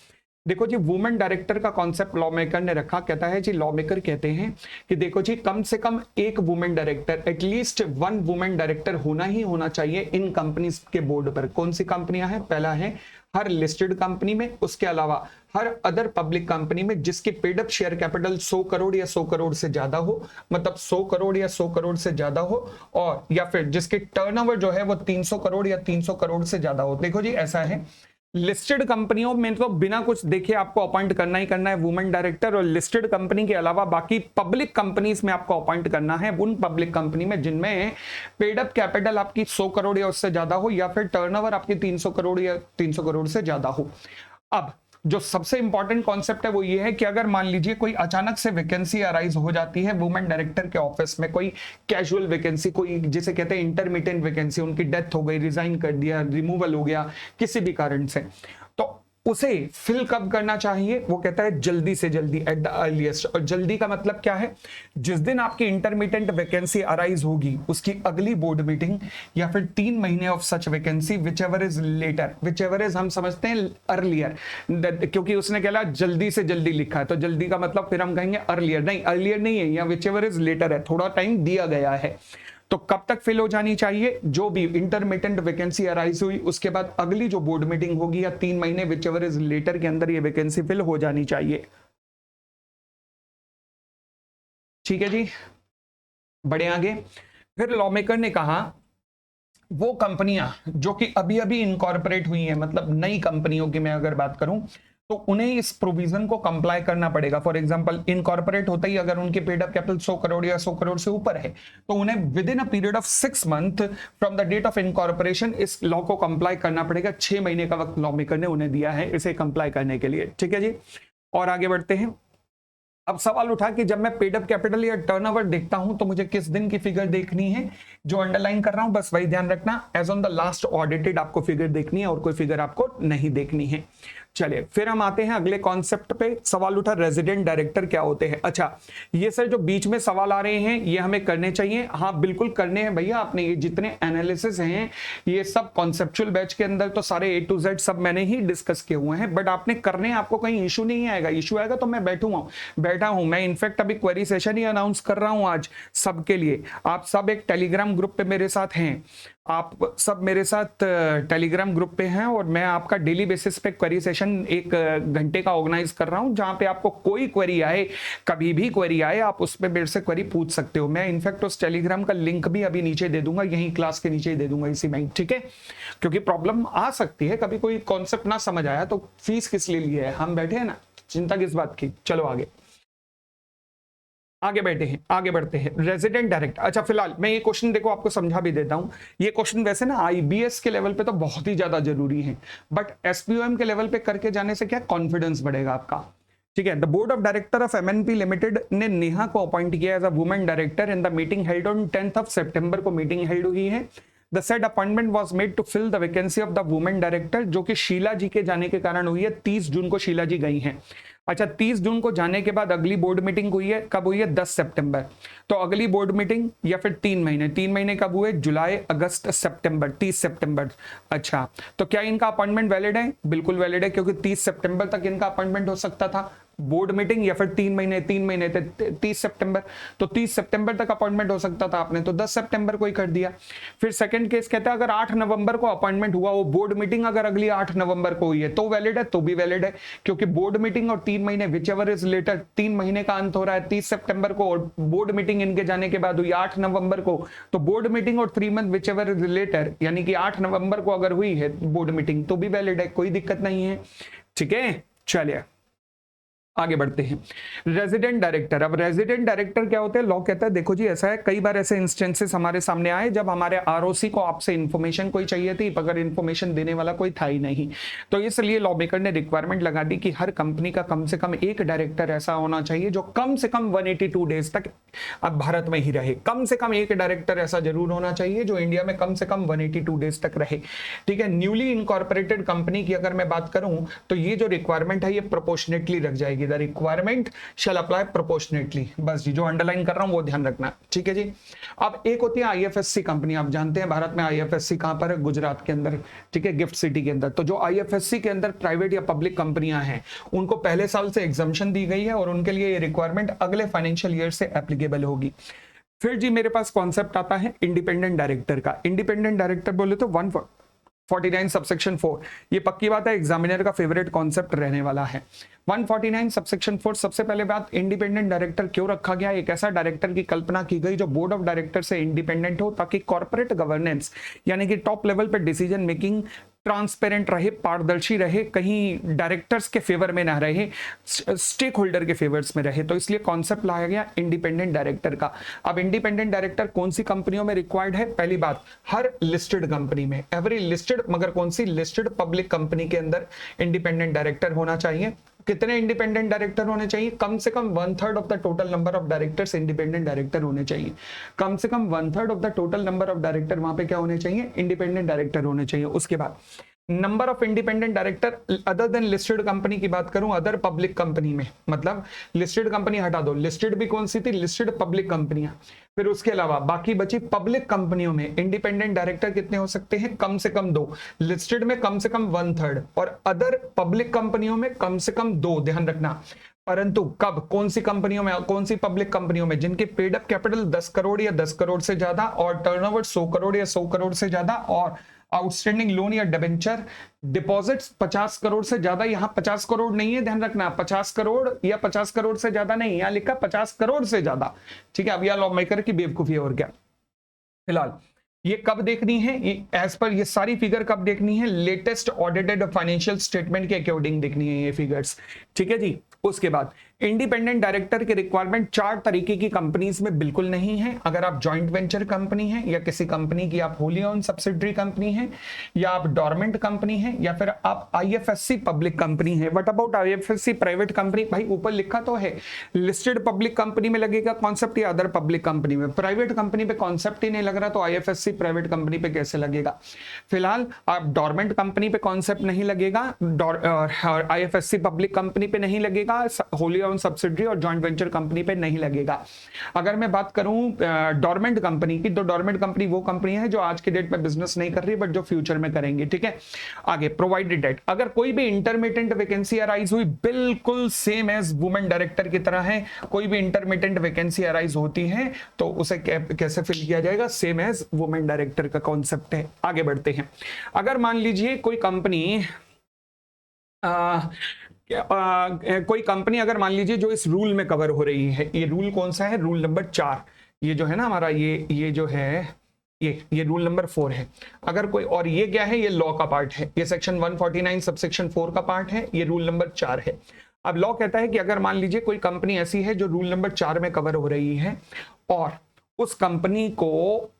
देखो जी, वुमेन डायरेक्टर का कॉन्सेप्ट लॉ मेकर ने रखा। कहता है जी, लॉ मेकर कहते हैं कि देखो जी, कम से कम एक women director, at least one women director होना ही होना चाहिए इन कंपनीज के बोर्ड पर। कौन सी कंपनियां हैं? पहला है हर लिस्टेड कंपनी में, उसके अलावा हर अदर पब्लिक कंपनी में जिसकी paid up share capital 100 crore या 100 करोड़ से ज्यादा हो, मतलब 100 करोड़ या 100 करोड़ से ज्यादा हो, और या फिर जिसकी टर्नओवर जो है वो 300 करोड़ या 300 करोड़ से ज्यादा हो। देखो जी, ऐसा है, लिस्टेड कंपनियों में तो बिना कुछ देखे आपको अपॉइंट करना ही करना है वुमेन डायरेक्टर, और लिस्टेड कंपनी के अलावा बाकी पब्लिक कंपनीज में आपको अपॉइंट करना है उन पब्लिक कंपनी में जिनमें पेड अप कैपिटल आपकी 100 करोड़ या उससे ज्यादा हो, या फिर टर्नओवर आपकी 300 करोड़ या 300 करोड़ से ज्यादा हो। अब जो सबसे इंपॉर्टेंट कॉन्सेप्ट है वो ये है कि अगर मान लीजिए कोई अचानक से वैकेंसी अराइज हो जाती है वुमेन डायरेक्टर के ऑफिस में, कोई कैजुअल वैकेंसी, कोई जिसे कहते हैं इंटरमिटेंट वैकेंसी, उनकी डेथ हो गई, रिजाइन कर दिया, रिमूवल हो गया किसी भी कारण से, तो उसे फिल कब करना चाहिए? वो कहता है जल्दी से जल्दी, एट द अर्लीस्ट। और जल्दी का मतलब क्या है? जिस दिन आपकी इंटरमिटेंट वैकेंसी अराइज होगी उसकी अगली बोर्ड मीटिंग, या फिर 3 महीने of such vacancy, whichever is later. Whichever is हम समझते हैं अर्लियर, क्योंकि उसने कहला जल्दी से जल्दी लिखा है तो जल्दी का मतलब फिर हम कहेंगे अर्लियर। नहीं, अर्लियर नहीं है, या विच एवर इज लेटर है, थोड़ा टाइम दिया गया है। तो कब तक फिल हो जानी चाहिए? जो भी इंटरमिटेंट वैकेंसी अराइज हुई उसके बाद अगली जो बोर्ड मीटिंग होगी या 3 महीने विच एवर इज लेटर के अंदर ये वैकेंसी फिल हो जानी चाहिए। ठीक है जी, बढ़े आगे। फिर लॉ मेकर ने कहा वो कंपनियां जो कि अभी अभी इनकॉर्पोरेट हुई हैं, मतलब नई कंपनियों की मैं अगर बात करूं, तो उन्हें इस प्रोविजन को कंप्लाई करना पड़ेगा। फॉर एग्जांपल, इनकॉर्पोरेट होता ही अगर उनके पेड अप कैपिटल 100 करोड़ या 100 करोड़ से ऊपर है तो उन्हें within a period of 6 month from the date of incorporation इस लॉ को कंप्लाई करना पड़ेगा। 6 महीने का वक्त लॉ मेकर ने उन्हें दिया है इसे कंप्लाई करने के लिए। ठीक है जी, और आगे बढ़ते हैं। अब सवाल उठा कि जब मैं पेड अप कैपिटल या टर्नओवर देखता हूं तो मुझे किस दिन की फिगर देखनी है? जो अंडरलाइन कर रहा हूं बस वही ध्यान रखना, as on the last audited आपको फिगर देखनी है और कोई फिगर आपको नहीं देखनी है। चलिए, फिर हम आते हैं अगले कॉन्सेप्ट पे। सवाल उठा रेजिडेंट डायरेक्टर क्या होते हैं। अच्छा, ये सर जो बीच में सवाल आ रहे हैं ये हमें करने चाहिए। हाँ बिल्कुल करने हैं भैया, आपने ये जितने एनालिसिस हैं ये सब कॉन्सेप्चुअल बैच के अंदर तो सारे A to Z सब मैंने ही डिस्कस किए हुए हैं, बट आपने करने हैं, आपको कहीं इशू नहीं आएगा। इशू आएगा तो मैं बैठा हूं। मैं इनफैक्ट अभी क्वेरी सेशन ही अनाउंस कर रहा हूं आज सबके लिए। आप सब एक टेलीग्राम ग्रुप पे मेरे साथ हैं, आप सब मेरे साथ टेलीग्राम ग्रुप पे हैं, और मैं आपका डेली बेसिस पे क्वेरी सेशन 1 घंटे का ऑर्गेनाइज कर रहा हूं, जहां पे आपको कोई क्वेरी आए, कभी भी क्वेरी आए, आप उस पे मेरे से क्वेरी पूछ सकते हो। मैं इनफैक्ट उस टेलीग्राम का लिंक भी अभी नीचे दे दूंगा, यही क्लास के नीचे दे दूंगा इसी में, ठीक है? क्योंकि प्रॉब्लम आ सकती है, कभी कोई कॉन्सेप्ट ना समझ आया तो फीस किस लिए ली है, हम बैठे हैं ना, चिंता किस बात की। चलो आगे बढ़ते हैं। Resident director. अच्छा, फिलहाल मैं ये क्वेश्चन देखो आपको समझा भी देता हूं। ये क्वेश्चन वैसे ना आईबीएस के लेवल पे तो बहुत ही ज्यादा जरूरी है, बट एसपीओएम के लेवल पे करके जाने से क्या कॉन्फिडेंस बढ़ेगा आपका। ठीक है, the board of director of MNP limited ने नेहा को अपॉइंट किया as a women director in the meeting held on 10th of September को मीटिंग हेल्ड हुई है। The said appointment was made to fill the vacancy of the women director, जो कि शीला जी के जाने के कारण हुई है। 30 जून को शीला जी गई हैं। अच्छा, 30 जून को जाने के बाद अगली बोर्ड मीटिंग हुई है, कब हुई है? 10 सितंबर। तो अगली बोर्ड मीटिंग या फिर 3 महीने कब हुए? जुलाई, अगस्त, सितंबर, 30 सितंबर। अच्छा, तो क्या इनका अपॉइंटमेंट वैलिड है? बिल्कुल वैलिड है, क्योंकि 30 सितंबर तक इनका अपॉइंटमेंट हो सकता था बोर्ड मीटिंग, या फिर 3 महीने थे 30 सितंबर, तो 30 सितंबर तक अपॉइंटमेंट हो सकता था, आपने तो 10 सितंबर को ही कर दिया। फिर सेकंड केस कहता है अगर 8 नवंबर को अपॉइंटमेंट हुआ, वो बोर्ड मीटिंग अगर अगली 8 नवंबर को हुई है तो वैलिड है, तो भी वैलिड है, क्योंकि बोर्ड मीटिंग और 3 महीने विच एवर इज लेटर, 3 महीने का अंत हो रहा है 30 सितंबर को, और बोर्ड मीटिंग इनके जाने के बाद हुई 8 नवंबर को, तो बोर्ड मीटिंग और 3 month whichever is later, यानी कि 8 नवंबर को अगर हुई है बोर्ड मीटिंग तो भी वैलिड है, कोई दिक्कत नहीं है। ठीक है, चलिए आगे बढ़ते हैं। रेजिडेंट डायरेक्टर, अब रेजिडेंट डायरेक्टर क्या होते हैं? लॉ कहता है देखो जी ऐसा है, कई बार ऐसे इंस्टेंसेस हमारे सामने आए जब हमारे आरओसी को आपसे इंफॉर्मेशन कोई चाहिए थी मगर इंफॉर्मेशन देने वाला कोई था ही नहीं, तो इसलिए लॉ मेकर ने रिक्वायरमेंट लगा दी कि हर कंपनी का कम से कम एक डायरेक्टर ऐसा होना चाहिए जो कम से कम 182 डेज तक अब भारत में ही रहे। कम से कम एक डायरेक्टर ऐसा जरूर होना चाहिए जो इंडिया में कम से कम 182 डेज तक रहे। ठीक है, न्यूली इनकॉर्पोरेटेड कंपनी की अगर मैं बात करूं तो ये जो रिक्वायरमेंट है ये प्रोपोर्शनेटली रख जाएगी। The requirement shall apply proportionately, बस जी जो अंडरलाइन कर रहा हूं वो ध्यान रखना। ठीक है जी। अब एक होती है आईएफएससी कंपनी, आप जानते हैं भारत में आईएफएससी कहां पर है? गुजरात के अंदर। ठीक है, गिफ्ट सिटी के अंदर। तो जो आईएफएससी के अंदर प्राइवेट या पब्लिक कंपनियां हैं उनको पहले साल से एग्जम्पशन दी गई है और उनके लिए ये रिक्वायरमेंट अगले फाइनेंशियल ईयर से एप्लीकेबल होगी। फिर जी मेरे पास कॉन्सेप्ट आता है इंडिपेंडेंट डायरेक्टर का। इंडिपेंडेंट डायरेक्टर बोले तो 149 सबसेक्शन 4, ये पक्की बात है एग्जामिनर का फेवरेट कॉन्सेप्ट रहने वाला है। 149 सबसेक्शन 4, सबसे पहले बात इंडिपेंडेंट डायरेक्टर क्यों रखा गया? एक ऐसा डायरेक्टर की कल्पना की गई जो बोर्ड ऑफ डायरेक्टर से इंडिपेंडेंट हो ताकि कॉर्पोरेट गवर्नेंस यानी कि टॉप लेवल पे डिसीजन मेकिंग ट्रांसपेरेंट रहे, पारदर्शी रहे, कहीं डायरेक्टर्स के फेवर में ना रहे, स्टेक होल्डर के फेवर्स में रहे। तो इसलिए कॉन्सेप्ट लाया गया इंडिपेंडेंट डायरेक्टर का। अब इंडिपेंडेंट डायरेक्टर कौन सी कंपनियों में रिक्वायर्ड है? पहली बात, हर लिस्टेड कंपनी में, एवरी लिस्टेड, मगर कौन सी? लिस्टेड पब्लिक कंपनी के अंदर इंडिपेंडेंट डायरेक्टर होना चाहिए। कितने इंडिपेंडेंट डायरेक्टर होने चाहिए? कम से कम 1/3 of the total number of directors independent director होने चाहिए। कम से कम 1/3 of the total number of director वहां पे क्या होने चाहिए? इंडिपेंडेंट डायरेक्टर होने चाहिए। उसके बाद number of independent director other than listed company की बात करूं, अदर पब्लिक कंपनी में, मतलब लिस्टेड कंपनी हटा दो, लिस्टेड भी कौन सी थी? लिस्टेड पब्लिक कंपनियां। फिर उसके अलावा बाकी बची पब्लिक कंपनियों में इंडिपेंडेंट डायरेक्टर कितने हो सकते हैं? कम से कम 2। लिस्टेड में कम से कम 1/3 और अदर पब्लिक कंपनियों में कम से कम 2, ध्यान रखना। परंतु कब, कौन सी कंपनियों में, कौन सी पब्लिक कंपनियों में? जिनके पेड अप कैपिटल 10 करोड़ या 10 करोड़ से ज्यादा और टर्नओवर 100 करोड़ या 100 करोड़ से ज्यादा और आउटस्टैंडिंग लोन या डिबेंचर डिपॉजिट्स 50 करोड़ से ज्यादा। यहां 50 करोड़ नहीं है, ध्यान रखना, 50 करोड़ या 50 करोड़ से ज्यादा नहीं, यहां लिखा 50 करोड़ से ज्यादा। ठीक है, अब यह लॉ मेकर की बेवकूफी और क्या। फिलहाल ये कब देखनी है? ये एज पर ये सारी फिगर कब देखनी है? लेटेस्ट ऑडिटेड फाइनेंशियल स्टेटमेंट के अकॉर्डिंग देखनी है ये फिगर्स। ठीक है जी। उसके बाद इंडिपेंडेंट डायरेक्टर की रिक्वायरमेंट 4 तरीके की कंपनीज में बिल्कुल नहीं है। अगर आप जॉइंट वेंचर कंपनी है या किसी कंपनी की आप होली ओन सब्सिडरी कंपनी है या आप डोरमेंट कंपनी है या फिर आप आईएफएससी पब्लिक कंपनी है। What about IFSC private company? भाई ऊपर लिखा तो है लिस्टेड पब्लिक कंपनी में लगेगा कॉन्सेप्ट या अदर पब्लिक कंपनी में। प्राइवेट कंपनी पे कॉन्सेप्ट ही नहीं लग रहा तो आईएफएससी प्राइवेट कंपनी पे कैसे लगेगा? फिलहाल आप डोरमेंट कंपनी पे कॉन्सेप्ट नहीं लगेगा, आईएफएससी पब्लिक कंपनी पे नहीं लगेगा, होली ओन सब्सिडरी और जॉइंट वेंचर कंपनी पे नहीं लगेगा। अगर मैं बात करूं डोरमेंट कंपनी की, तो डोरमेंट कंपनी वो कंपनी है जो आज के डेट में बिजनेस नहीं कर रही बट जो फ्यूचर में करेंगे। ठीक है, आगे प्रोवाइडेड डेट, अगर कोई भी इंटरमिटेंट वैकेंसी अराइज हुई, बिल्कुल सेम एज वुमेन डायरेक्टर की तरह है, कोई भी इंटरमिटेंट वैकेंसी अराइज होती है तो उसे कैसे फिल किया जाएगा? सेम एज वुमेन डायरेक्टर का कॉन्सेप्ट है। आगे बढ़ते हैं। अगर मान लीजिए कोई कंपनी कोई कंपनी अगर मान लीजिए जो इस रूल में कवर हो रही है, ये रूल कौन सा है? रूल नंबर 4, ये जो है ना हमारा ये जो है ये रूल नंबर 4 है। अगर कोई, और ये क्या है? ये लॉ का पार्ट है, ये सेक्शन 149 सबसेक्शन 4 का पार्ट है, ये रूल नंबर 4 है। अब लॉ कहता है कि अगर मान लीजिए कोई कंपनी ऐसी है जो रूल नंबर 4 में कवर हो रही है और उस कंपनी को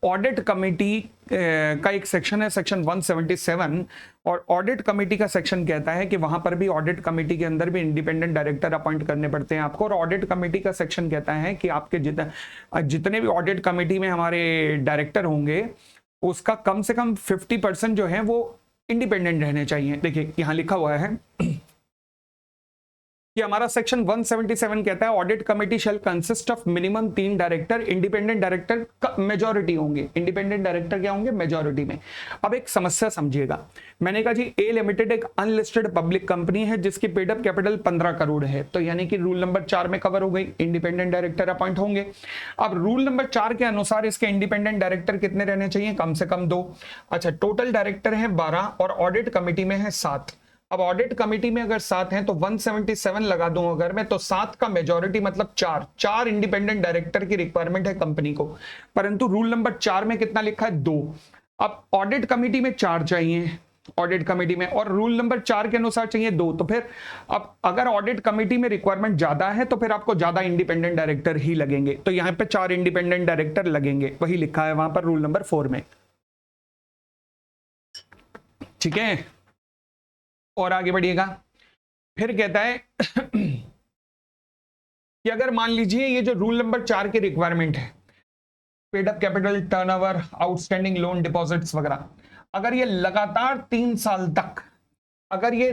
ऑडिट कमेटी का एक सेक्शन है सेक्शन 177 और ऑडिट कमेटी का सेक्शन कहता है कि वहां पर भी ऑडिट कमेटी के अंदर भी इंडिपेंडेंट डायरेक्टर अपॉइंट करने पड़ते हैं आपको। और ऑडिट कमेटी का सेक्शन कहता है कि आपके जितने भी ऑडिट कमेटी में हमारे डायरेक्टर होंगे उसका कम से कम 50% जो है वो इंडिपेंडेंट रहने चाहिए। देखिए यहां लिखा हुआ है कि हमारा सेक्शन 177 कहता है audit committee shell consist of minimum 3 director, independent director majority होंगे। इंडिपेंडेंट डायरेक्टर क्या होंगे? मेजॉरिटी में। अब एक समस्या समझिएगा, मैंने कहा जी ए लिमिटेड एक अनलिस्टेड पब्लिक कंपनी है जिसकी पेड अप कैपिटल 15 करोड़ है, तो यानी कि रूल नंबर 4 में कवर हो गई, इंडिपेंडेंट डायरेक्टर अपॉइंट होंगे। अब रूल नंबर 4 के अनुसार इसके इंडिपेंडेंट डायरेक्टर कितने रहने चाहिए? कम से कम 2। अच्छा, टोटल डायरेक्टर है 12 और ऑडिट कमेटी में है 7। अब ऑडिट कमेटी में अगर 7 हैं तो 177 लगा दूं अगर मैं, तो 7 का मेजॉरिटी मतलब 4 इंडिपेंडेंट डायरेक्टर की रिक्वायरमेंट है कंपनी को। परंतु रूल नंबर 4 में कितना लिखा है? 2। अब ऑडिट कमेटी में 4 चाहिए, ऑडिट कमेटी में, और रूल नंबर 4 के अनुसार चाहिए 2। तो फिर अब अगर ऑडिट कमेटी में रिक्वायरमेंट ज्यादा है तो फिर आपको ज्यादा इंडिपेंडेंट डायरेक्टर ही लगेंगे। तो यहां पे 4 इंडिपेंडेंट डायरेक्टर लगेंगे, वही लिखा है वहां पर रूल नंबर 4 में। ठीक है, और आगे बढ़िएगा। फिर कहता है कि अगर मान लीजिए ये जो रूल नंबर 4 की रिक्वायरमेंट है, paid up capital, turnover, outstanding loan deposits वगैरह, अगर ये लगातार 3 साल तक अगर ये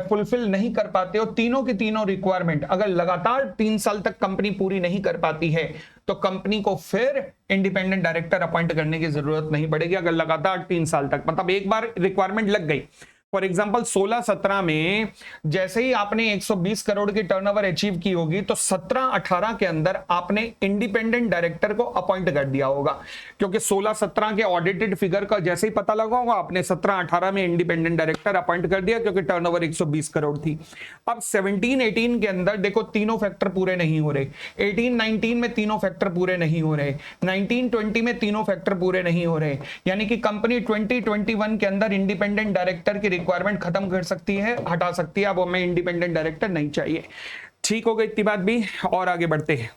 फुलफिल नहीं कर पाते हो, तीनों की तीनों रिक्वायरमेंट अगर लगातार 3 साल तक कंपनी पूरी नहीं कर पाती है, तो कंपनी को फिर इंडिपेंडेंट डायरेक्टर अपॉइंट करने की जरूरत नहीं पड़ेगी। अगर लगातार 3 साल तक, मतलब एक बार रिक्वायरमेंट लग गई, फॉर एग्जाम्पल 16-17 में जैसे ही आपने 120 करोड़ की टर्नओवर अचीव की होगी, तो 17-18 के अंदर आपने इंडिपेंडेंट डायरेक्टर को अपॉइंट कर दिया होगा, क्योंकि 16-17 के ऑडिटेड फिगर का जैसे ही पता लगा होगा, आपने 17-18 में इंडिपेंडेंट डायरेक्टर अपॉइंट कर दिया, क्योंकि टर्नओवर 120 करोड़ थी। अब 17-18 के अंदर देखो तीनों फैक्टर पूरे नहीं हो रहे, 18-19 में तीनों फैक्टर पूरे नहीं हो रहे, 19-20 में तीनों फैक्टर पूरे नहीं हो रहे, यानी कि कंपनी 2021 के अंदर इंडिपेंडेंट डायरेक्टर की रिक्वायरमेंट खत्म कर सकती है, हटा सकती है। अब हमें इंडिपेंडेंट डायरेक्टर नहीं चाहिए। ठीक हो गई इतनी बात भी, और आगे बढ़ते हैं।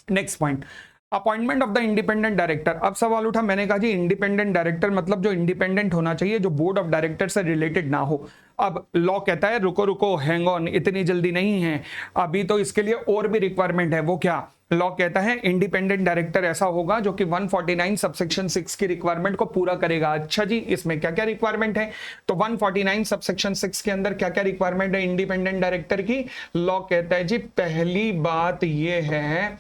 Next point, appointment of the independent director. अब सवाल उठा, मैंने कहा जी इंडिपेंडेंट डायरेक्टर मतलब जो इंडिपेंडेंट होना चाहिए, जो बोर्ड ऑफ डायरेक्टर से रिलेटेड ना हो। अब लॉ कहता है रुको रुको, हैंग ऑन, इतनी जल्दी नहीं है, अभी तो इसके लिए और भी रिक्वायरमेंट है। वो क्या? लॉ कहता है इंडिपेंडेंट डायरेक्टर ऐसा होगा जो कि 149 सबसेक्शन 6 की रिक्वायरमेंट को पूरा करेगा। अच्छा जी, इसमें क्या क्या रिक्वायरमेंट है? तो 149 सबसेक्शन 6 के अंदर क्या क्या रिक्वायरमेंट है इंडिपेंडेंट डायरेक्टर की? लॉ कहता है जी पहली बात यह है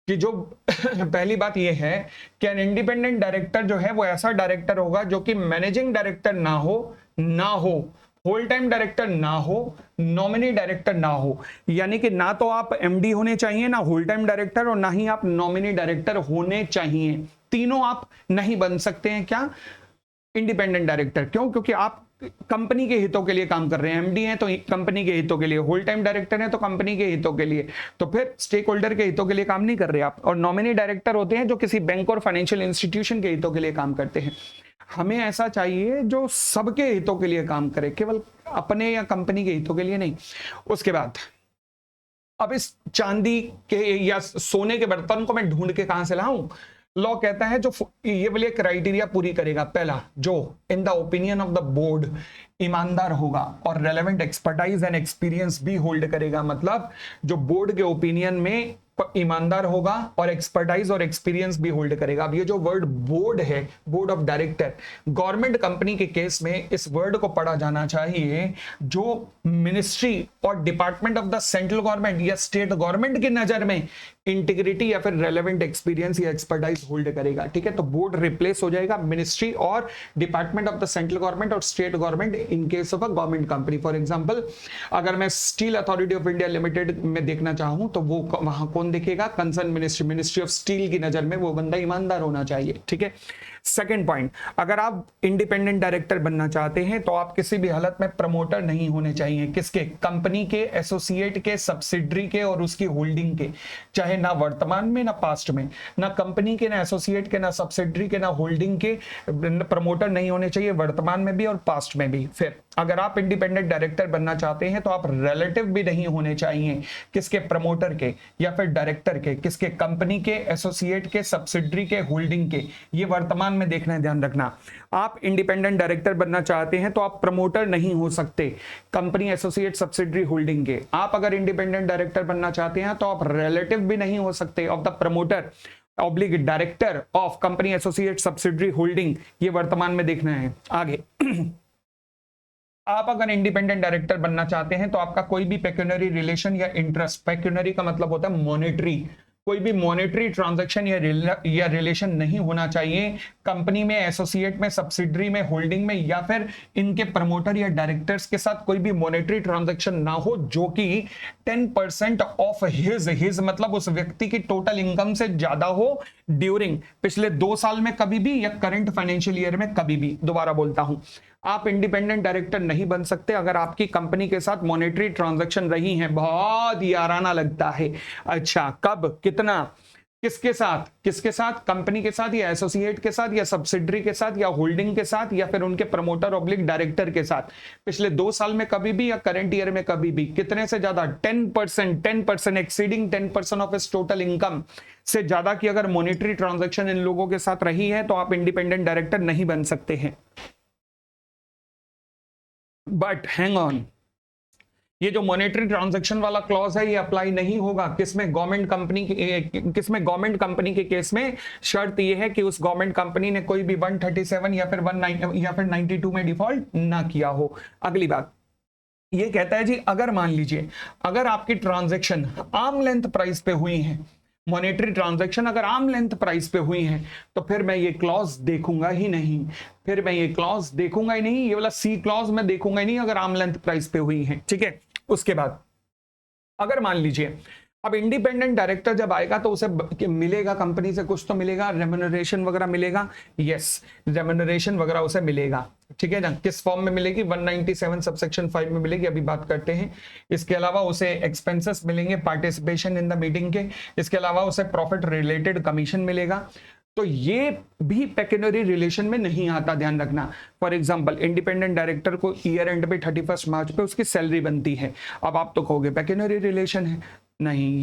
कि जो पहली बात यह है कि इंडिपेंडेंट डायरेक्टर जो है वो ऐसा डायरेक्टर होगा जो कि मैनेजिंग डायरेक्टर ना हो, होल टाइम डायरेक्टर ना हो, नॉमिनी डायरेक्टर ना हो। यानी कि ना तो आप एमडी होने चाहिए, ना होल टाइम डायरेक्टर, और ना ही आप नॉमिनी डायरेक्टर होने चाहिए। तीनों आप नहीं बन सकते हैं क्या? Independent director. क्यों? क्योंकि आप कंपनी के हितों के लिए काम कर रहे हैं। एमडी हैं तो कंपनी के हितों के लिए, होल टाइम डायरेक्टर हैं तो कंपनी के हितों के लिए, तो फिर स्टेक होल्डर के हितों के लिए काम नहीं कर रहे आप। और नॉमिनी डायरेक्टर होते हैं जो किसी बैंक और फाइनेंशियल इंस्टीट्यूशन के हितों के लिए काम करते हैं। हमें ऐसा चाहिए जो सबके हितों के लिए काम करे, केवल अपने या कंपनी के हितों के लिए नहीं। उसके बाद अब इस चांदी के या सोने के बर्तन को मैं ढूंढ के कहां से लाऊं? लॉ कहता है जो ये वाले क्राइटेरिया पूरी करेगा, पहला जो in the opinion of the board ईमानदार होगा और रेलेवेंट एक्सपर्टाइज एंड एक्सपीरियंस भी होल्ड करेगा। मतलब जो बोर्ड के ओपिनियन में ईमानदार होगा और एक्सपर्टाइज और एक्सपीरियंस भी होल्ड करेगा। अब ये जो वर्ड बोर्ड है, board of director, government company के केस में इस वर्ड को पढ़ा जाना चाहिए जो मिनिस्ट्री और department of the central government या स्टेट गवर्नमेंट की नजर में इंटीग्रिटी या फिर रेलेवेंट एक्सपीरियंस या एक्सपर्टाइज होल्ड करेगा। ठीक है, तो बोर्ड रिप्लेस हो जाएगा मिनिस्ट्री और department of the central government और state government in case of a government company. For example अगर मैं steel authority of India limited में देखना चाहूं तो वो वहां कौन देखेगा? Concern ministry, ministry of steel की नजर में वो बंदा ईमानदार होना चाहिए। ठीक है। सेकंड पॉइंट, अगर आप इंडिपेंडेंट डायरेक्टर बनना चाहते हैं तो आप किसी भी हालत में प्रमोटर नहीं होने चाहिए। किसके? कंपनी के, एसोसिएट के, सब्सिडरी के और उसकी होल्डिंग के, चाहे ना वर्तमान में ना पास्ट में, ना कंपनी के, ना एसोसिएट के, ना सब्सिडरी के, ना होल्डिंग के प्रमोटर नहीं होने चाहिए, वर्तमान में भी और पास्ट में भी। फिर अगर आप इंडिपेंडेंट डायरेक्टर बनना चाहते हैं तो आप रिलेटिव भी नहीं होने चाहिए। किसके? प्रमोटर के या फिर डायरेक्टर के। किसके? कंपनी के, एसोसिएट के, सब्सिडरी के, होल्डिंग के। ये वर्तमान में देखना है, ध्यान रखना। आप इंडिपेंडेंट डायरेक्टर बनना चाहते हैं तो आप प्रमोटर नहीं हो सकते कंपनी, एसोसिएट, सब्सिडरी, होल्डिंग के। आप अगर इंडिपेंडेंट डायरेक्टर बनना चाहते हैं तो आप रिलेटिव भी नहीं हो सकते of the promoter oblique director of company, associate, subsidiary, holding. ये वर्तमान में देखना है। आगे आप अगर इंडिपेंडेंट डायरेक्टर बनना चाहते हैं तो आपका कोई भी पेक्यूनरी रिलेशन या इंटरेस्ट, पेक्यूनरी का मतलब होता है मॉनेटरी, कोई भी मॉनेटरी ट्रांजैक्शन या रिलेशन नहीं होना चाहिए कंपनी में, एसोसिएट में, सब्सिडरी में, होल्डिंग में या फिर इनके प्रमोटर या डायरेक्टर्स के साथ कोई भी मॉनेटरी ट्रांजैक्शन ना हो जो कि 10% ऑफ हिज मतलब उस व्यक्ति की टोटल इनकम से ज्यादा हो ड्यूरिंग पिछले 2 साल में कभी भी या करंट फाइनेंशियल ईयर में कभी भी। दोबारा बोलता हूं, आप इंडिपेंडेंट डायरेक्टर नहीं बन सकते अगर आपकी कंपनी के साथ मॉनेटरी ट्रांजैक्शन रही हैं। बहुत याराना लगता है। अच्छा, कब, कितना? किसके साथ, कंपनी के साथ या एसोसिएट के साथ या सब्सिडरी के साथ या होल्डिंग के साथ या फिर उनके प्रमोटर ऑब्लिक डायरेक्टर के साथ पिछले 2 साल में कभी भी या करंट ईयर में कभी भी कितने से ज्यादा 10% एक्सीडिंग 10% ऑफ इस टोटल इनकम से ज्यादा की अगर मॉनेटरी ट्रांजैक्शन इन लोगों के साथ रही है तो आप इंडिपेंडेंट डायरेक्टर नहीं बन सकते हैं। बट हैंग ऑन, ये जो मॉनेटरी ट्रांजैक्शन वाला क्लॉज है ये अप्लाई नहीं होगा किसमें, गवर्नमेंट कंपनी के केस में शर्त ये है कि उस गवर्नमेंट कंपनी ने कोई भी 137 या फिर 92 में डिफॉल्ट ना किया हो। अगली बात ये कहता है जी, अगर मान लीजिए अगर आपकी ट्रांजैक्शन आर्म लेंथ प्राइस पे हुई है, मॉनेटरी ट्रांजैक्शन अगर आर्म लेंथ प्राइस पे हुई है तो फिर मैं ये क्लॉज देखूंगा ही नहीं, ये वाला सी क्लॉज मैं देखूंगा ही नहीं अगर आर्म लेंथ प्राइस पे हुई है। ठीक है, उसके बाद अगर मान लीजिए अब इंडिपेंडेंट डायरेक्टर जब आएगा तो उसे मिलेगा कंपनी से कुछ तो मिलेगा, रेम्यूनरेशन वगैरह मिलेगा, यस रेम्यूनरेशन वगैरह उसे मिलेगा। ठीक है ना, किस फॉर्म में मिलेगी, 197 सबसेक्शन 5 में मिलेगी, अभी बात करते हैं। इसके अलावा उसे एक्सपेंसेस मिलेंगे पार्टिसिपेशन इन द मीटिंग के, इसके अलावा उसे प्रॉफिट रिलेटेड कमीशन मिलेगा। तो ये भी पेक्यूनरी रिलेशन में नहीं आता, ध्यान रखना। फॉर एग्जांपल इंडिपेंडेंट डायरेक्टर को ईयर एंड पे 31 मार्च पे उसकी सैलरी बनती है, अब आप तो कहोगे पेक्यूनरी रिलेशन है, नहीं,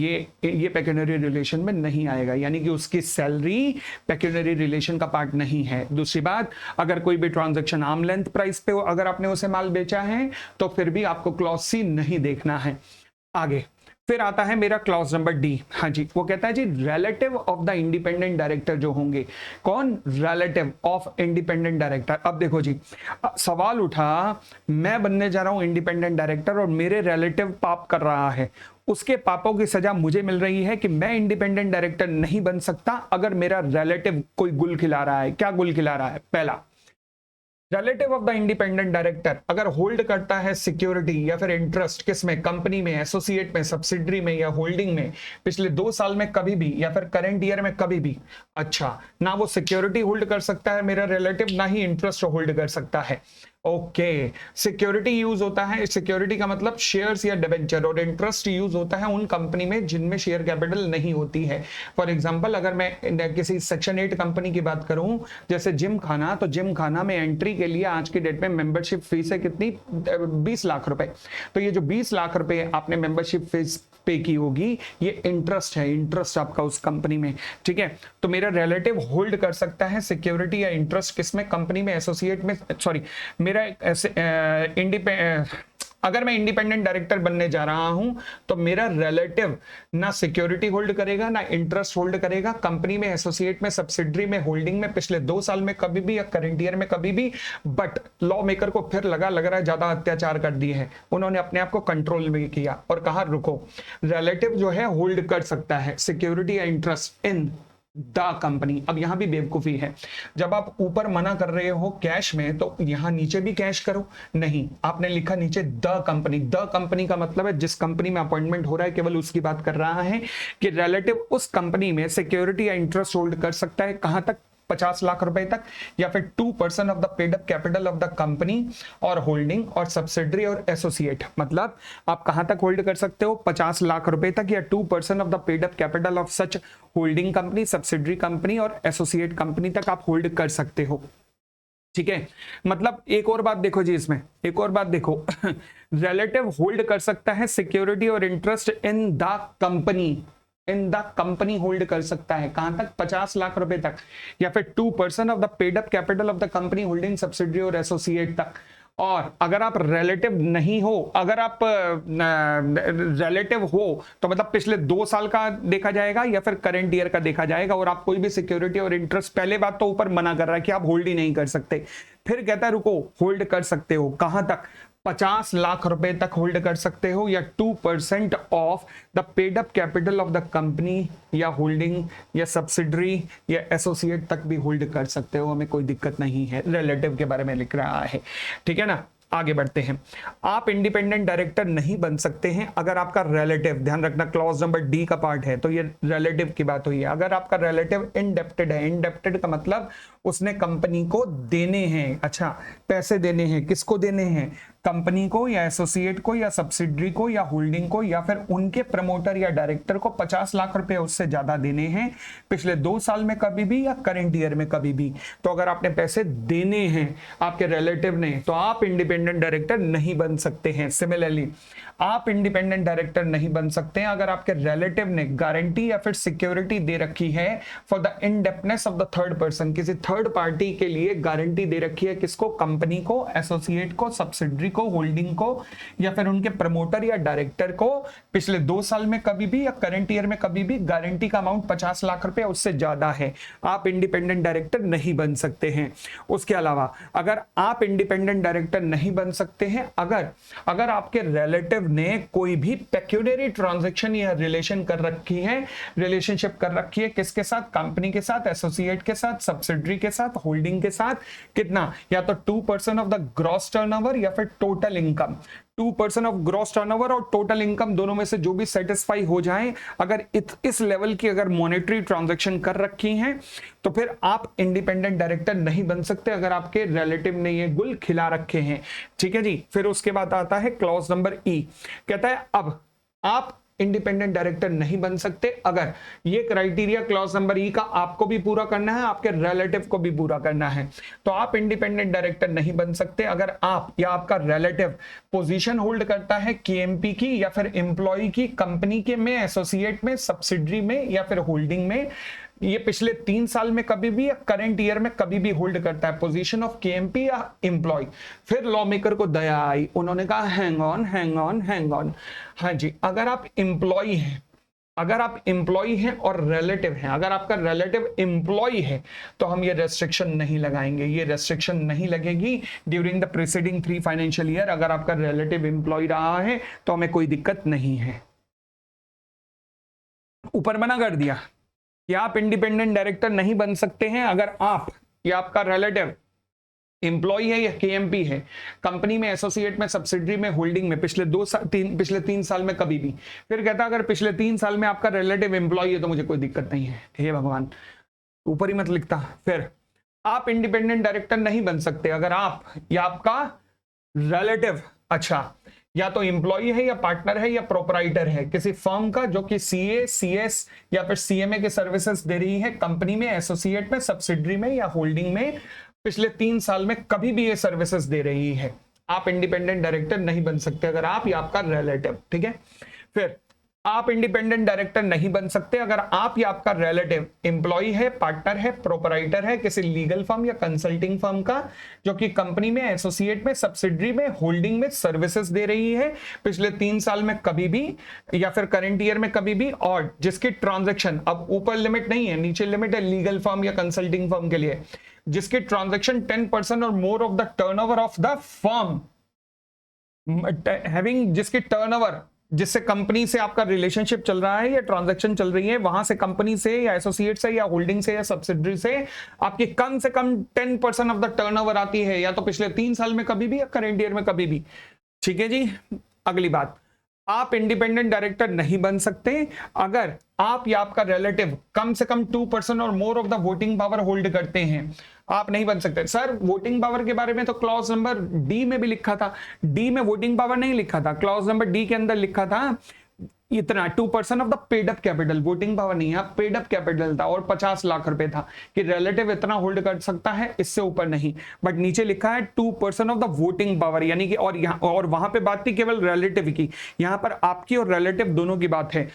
ये पेक्यूनरी रिलेशन में नहीं आएगा, यानी कि उसकी सैलरी पेक्यूनरी रिलेशन का पार्ट नहीं है। दूसरी बात, अगर कोई भी ट्रांजैक्शन आर्म लेंथ प्राइस पे हो, अगर आपने उसे माल बेचा है तो फिर भी आपको क्लॉज सी नहीं देखना है। आगे फिर आता है मेरा क्लॉज नंबर डी। हाँ जी, वो कहता है जी relative of the independent director जो होंगे, कौन, रिलेटिव ऑफ इंडिपेंडेंट डायरेक्टर। अब देखो जी, सवाल उठा मैं बनने जा रहा हूं इंडिपेंडेंट डायरेक्टर और मेरे रिलेटिव पाप कर रहा है, उसके पापों की सजा मुझे मिल रही है कि मैं इंडिपेंडेंट डायरेक्टर नहीं बन सकता अगर मेरा रिलेटिव कोई गुल खिला रहा है। क्या गुल खिला रहा है, पहला relative of the independent director अगर होल्ड करता है सिक्योरिटी या फिर इंटरेस्ट किसमें, कंपनी में, एसोसिएट में, सब्सिडरी में या होल्डिंग में पिछले 2 साल में कभी भी या फिर करंट ईयर में कभी भी, अच्छा ना वो सिक्योरिटी होल्ड कर सकता है मेरा रिलेटिव, ना ही इंटरेस्ट होल्ड कर सकता है। ओके, सिक्योरिटी यूज होता है, सिक्योरिटी का मतलब शेयर्स या डिबेंचर, और इंटरेस्ट यूज होता है उन कंपनी में जिनमें शेयर कैपिटल नहीं होती है। फॉर एग्जांपल अगर मैं किसी सेक्शन 8 कंपनी की बात करूं जैसे जिम खाना, तो जिम खाना में एंट्री के लिए आज की डेट में मेंबरशिप फीस है कितनी, 20 लाख रुपए। तो ये जो 20 लाख रुपए आपने मेंबरशिप फीस पे की होगी ये इंटरेस्ट है, इंटरेस्ट आपका उस कंपनी में। ठीक है, तो मेरा रिलेटिव होल्ड कर सकता है सिक्योरिटी या इंटरेस्ट किसमें, कंपनी में, एसोसिएट में, सॉरी मेरा ऐसे अगर मैं इंडिपेंडेंट डायरेक्टर बनने जा रहा हूं तो मेरा रिलेटिव ना सिक्योरिटी होल्ड करेगा ना इंटरेस्ट होल्ड करेगा, कंपनी में, एसोसिएट में, सब्सिडरी में, होल्डिंग में पिछले 2 साल में कभी भी या करंट ईयर में कभी भी। बट लॉ मेकर को फिर लग रहा है ज्यादा अत्याचार कर दिए हैं, उन्होंने अपने आप को कंट्रोल में किया और कहा रुको, रिलेटिव जो है होल्ड कर सकता है सिक्योरिटी या इंटरेस्ट इन द कंपनी। अब यहां भी बेवकूफी है, जब आप ऊपर मना कर रहे हो कैश में तो यहां नीचे भी कैश करो, नहीं आपने लिखा नीचे द कंपनी। द कंपनी का मतलब है जिस कंपनी में अपॉइंटमेंट हो रहा है केवल उसकी बात कर रहा है कि रिलेटिव उस कंपनी में सिक्योरिटी या इंटरेस्ट होल्ड कर सकता है, कहां तक, 50 लाख रुपए तक, या फिर 2% of the paid up capital of the company और होल्डिंग और सब्सिडरी और एसोसिएट। मतलब आप कहां तक होल्ड कर सकते हो, 50 लाख रुपए तक या 2% of the paid up capital of such holding company, subsidiary company और एसोसिएट कंपनी तक आप होल्ड कर सकते हो। ठीक है, मतलब एक और बात देखो जी, इसमें एक और बात देखो रिलेटिव होल्ड कर सकता है सिक्योरिटी और interest in the company hold कर सकता है, कहां तक, 50 लाख रुपए तक, या फिर 2% of the paid up capital of the company holding subsidiary और एसोसिएट तक। और अगर आप रिलेटिव नहीं हो, अगर आप रिलेटिव हो तो मतलब पिछले 2 साल का देखा जाएगा या फिर करंट ईयर का देखा जाएगा, और आप कोई भी सिक्योरिटी और इंटरेस्ट, पहले बात तो ऊपर मना कर रहा है कि आप होल्ड ही नहीं कर सकते, फिर कहता है रुको होल्ड कर सकते हो, कहां तक, 50 लाख रुपए तक होल्ड कर सकते हो, या 2% of the paid up capital of the company या होल्डिंग या सब्सिडरी या एसोसिएट तक भी होल्ड कर सकते हो, हमें कोई दिक्कत नहीं है। रिलेटिव के बारे में लिख रहा है, ठीक है ना। आगे बढ़ते हैं, आप इंडिपेंडेंट डायरेक्टर नहीं बन सकते हैं अगर आपका रिलेटिव, ध्यान रखना क्लॉज नंबर डी का पार्ट है, तो ये रिलेटिव की बात हुई है, अगर आपका रिलेटिव इंडेप्टेड है, इंडेप्टेड का मतलब उसने कंपनी को देने हैं, अच्छा पैसे देने हैं, किसको देने हैं, कंपनी को या एसोसिएट को या सब्सिडरी को या होल्डिंग को या फिर उनके प्रमोटर या डायरेक्टर को 50 लाख रुपए उससे ज्यादा देने हैं पिछले 2 साल में कभी भी या करंट ईयर में कभी भी, तो अगर आपने पैसे देने हैं आपके रिलेटिव ने तो आप इंडिपेंडेंट डायरेक्टर नहीं बन सकते हैं। सिमिलरली आप इंडिपेंडेंट डायरेक्टर नहीं बन सकते हैं अगर आपके रिलेटिव ने गारंटी या फिर सिक्योरिटी दे रखी है for the indebtedness of the third person, किसी थर्ड पार्टी के लिए गारंटी दे रखी है, किसको, कंपनी को, एसोसिएट को, सब्सिडरी को, होल्डिंग को या फिर उनके प्रमोटर या डायरेक्टर को पिछले 2 साल में कभी भी या करंट ईयर में कभी भी गारंटी का अमाउंट 50 लाख रुपए उससे ज्यादा है, आप इंडिपेंडेंट डायरेक्टर नहीं बन सकते हैं। उसके अलावा अगर आप इंडिपेंडेंट डायरेक्टर नहीं बन सकते हैं अगर आपके रिलेटिव ने कोई भी पेक्यूनियरी ट्रांजैक्शन या रिलेशनशिप कर रखी है किसके साथ, कंपनी के साथ, एसोसिएट के साथ, सब्सिडरी के साथ, होल्डिंग के साथ, कितना, या तो 2% ऑफ द ग्रॉस टर्नओवर या फिर total income, 2% of gross turnover और टोटल इनकम दोनों में से जो भी सेटिस्फाई हो जाए, अगर इस लेवल की अगर मॉनेटरी ट्रांजैक्शन कर रखी हैं तो फिर आप इंडिपेंडेंट डायरेक्टर नहीं बन सकते अगर आपके रिलेटिव ने ये गुल खिला रखे हैं। ठीक है जी। फिर उसके बाद आता है क्लॉज नंबर ई, कहता है अब आप इंडिपेंडेंट डायरेक्टर नहीं बन सकते अगर ये क्राइटेरिया क्लॉज नंबर ई का आपको भी पूरा करना है, आपके रिलेटिव को भी पूरा करना है। तो आप इंडिपेंडेंट डायरेक्टर नहीं बन सकते अगर आप या आपका रिलेटिव पोजीशन होल्ड करता है केएमपी की या फिर एम्प्लॉय की, कंपनी के में, एसोसिएट में, सब्सिडरी में या फिर होल्डिंग में, ये पिछले 3 साल में कभी भी या करंट ईयर में कभी भी होल्ड करता है पोजीशन ऑफ केएमपी या एम्प्लॉय। फिर लॉ मेकर को दया आई, उन्होंने कहा हैंग ऑन। हाँ जी, अगर आप एम्प्लॉय हैं और रिलेटिव हैं, अगर आपका रिलेटिव एम्प्लॉय है तो हम ये रेस्ट्रिक्शन नहीं लगाएंगे, ये रेस्ट्रिक्शन नहीं लगेगी during the preceding 3 financial year. अगर आपका रिलेटिव एम्प्लॉय रहा है तो हमें कोई दिक्कत नहीं है। ऊपर मना कर दिया कि आप इंडिपेंडेंट डायरेक्टर नहीं बन सकते हैं अगर आप या आपका रिलेटिव एम्प्लॉय है या केएमपी है, कंपनी में, एसोसिएट में, सब्सिडरी में, होल्डिंग में पिछले 3 साल में कभी भी। फिर कहता अगर पिछले 3 साल में आपका रिलेटिव एम्प्लॉय है तो मुझे कोई दिक्कत नहीं है। हे भगवान, ऊपर ही मत लिखता। फिर आप इंडिपेंडेंट डायरेक्टर नहीं बन सकते अगर आप या आपका रिलेटिव या तो एम्प्लॉय है या पार्टनर है या प्रोपराइटर है किसी फर्म का जो कि सीए, सीएस या फिर सीएमए के सर्विसेज दे रही है कंपनी में, एसोसिएट में, सब्सिडरी में या होल्डिंग में, पिछले 3 साल में कभी भी ये सर्विसेज दे रही है। आप इंडिपेंडेंट डायरेक्टर नहीं बन सकते अगर आप या आपका रिलेटिव। ठीक है। फिर आप इंडिपेंडेंट डायरेक्टर नहीं बन सकते अगर आप या आपका रिलेटिव एम्प्लॉय है, पार्टनर है, प्रोपराइटर है किसी लीगल फर्म या कंसल्टिंग फर्म का जो कि कंपनी में, एसोसिएट में, सब्सिडरी में, होल्डिंग में सर्विसेज दे रही है पिछले 3 साल में कभी भी या फिर करंट ईयर में कभी भी, और जिसकी ट्रांजैक्शन, अब ऊपर लिमिट नहीं है, नीचे लिमिट है लीगल फर्म या कंसल्टिंग फर्म के लिए, जिसकी ट्रांजैक्शन 10% और more of the turnover of the firm having, जिसकी टर्नओवर, जिससे कंपनी से आपका रिलेशनशिप चल रहा है या ट्रांजैक्शन चल रही है, वहां से कंपनी से या एसोसिएट से या होल्डिंग से या सब्सिडरी से आपकी कम से कम 10% ऑफ द टर्नओवर आती है या तो पिछले 3 साल में कभी भी या करंट ईयर में कभी भी। ठीक है जी। अगली बात, आप इंडिपेंडेंट डायरेक्टर नहीं बन सकते अगर आप या आपका रिलेटिव कम से कम 2% और more of the voting power hold करते हैं। आप नहीं बन सकते। सर वोटिंग पावर के बारे में तो क्लॉज नंबर डी में भी लिखा था, डी में वोटिंग पावर नहीं लिखा था, क्लॉज नंबर डी के अंदर लिखा था इतना 2% of the paid up capital, voting power नहीं है, पेड अप कैपिटल था और 50 लाख रुपए था कि रिलेटिव इतना होल्ड कर सकता है, इससे ऊपर नहीं। बट नीचे लिखा है 2% ऑफ द वोटिंग पावर, यानी कि और वहां पे बात थी केवल रिलेटिव की, यहां पर आपकी और रिलेटिव दोनों की बात है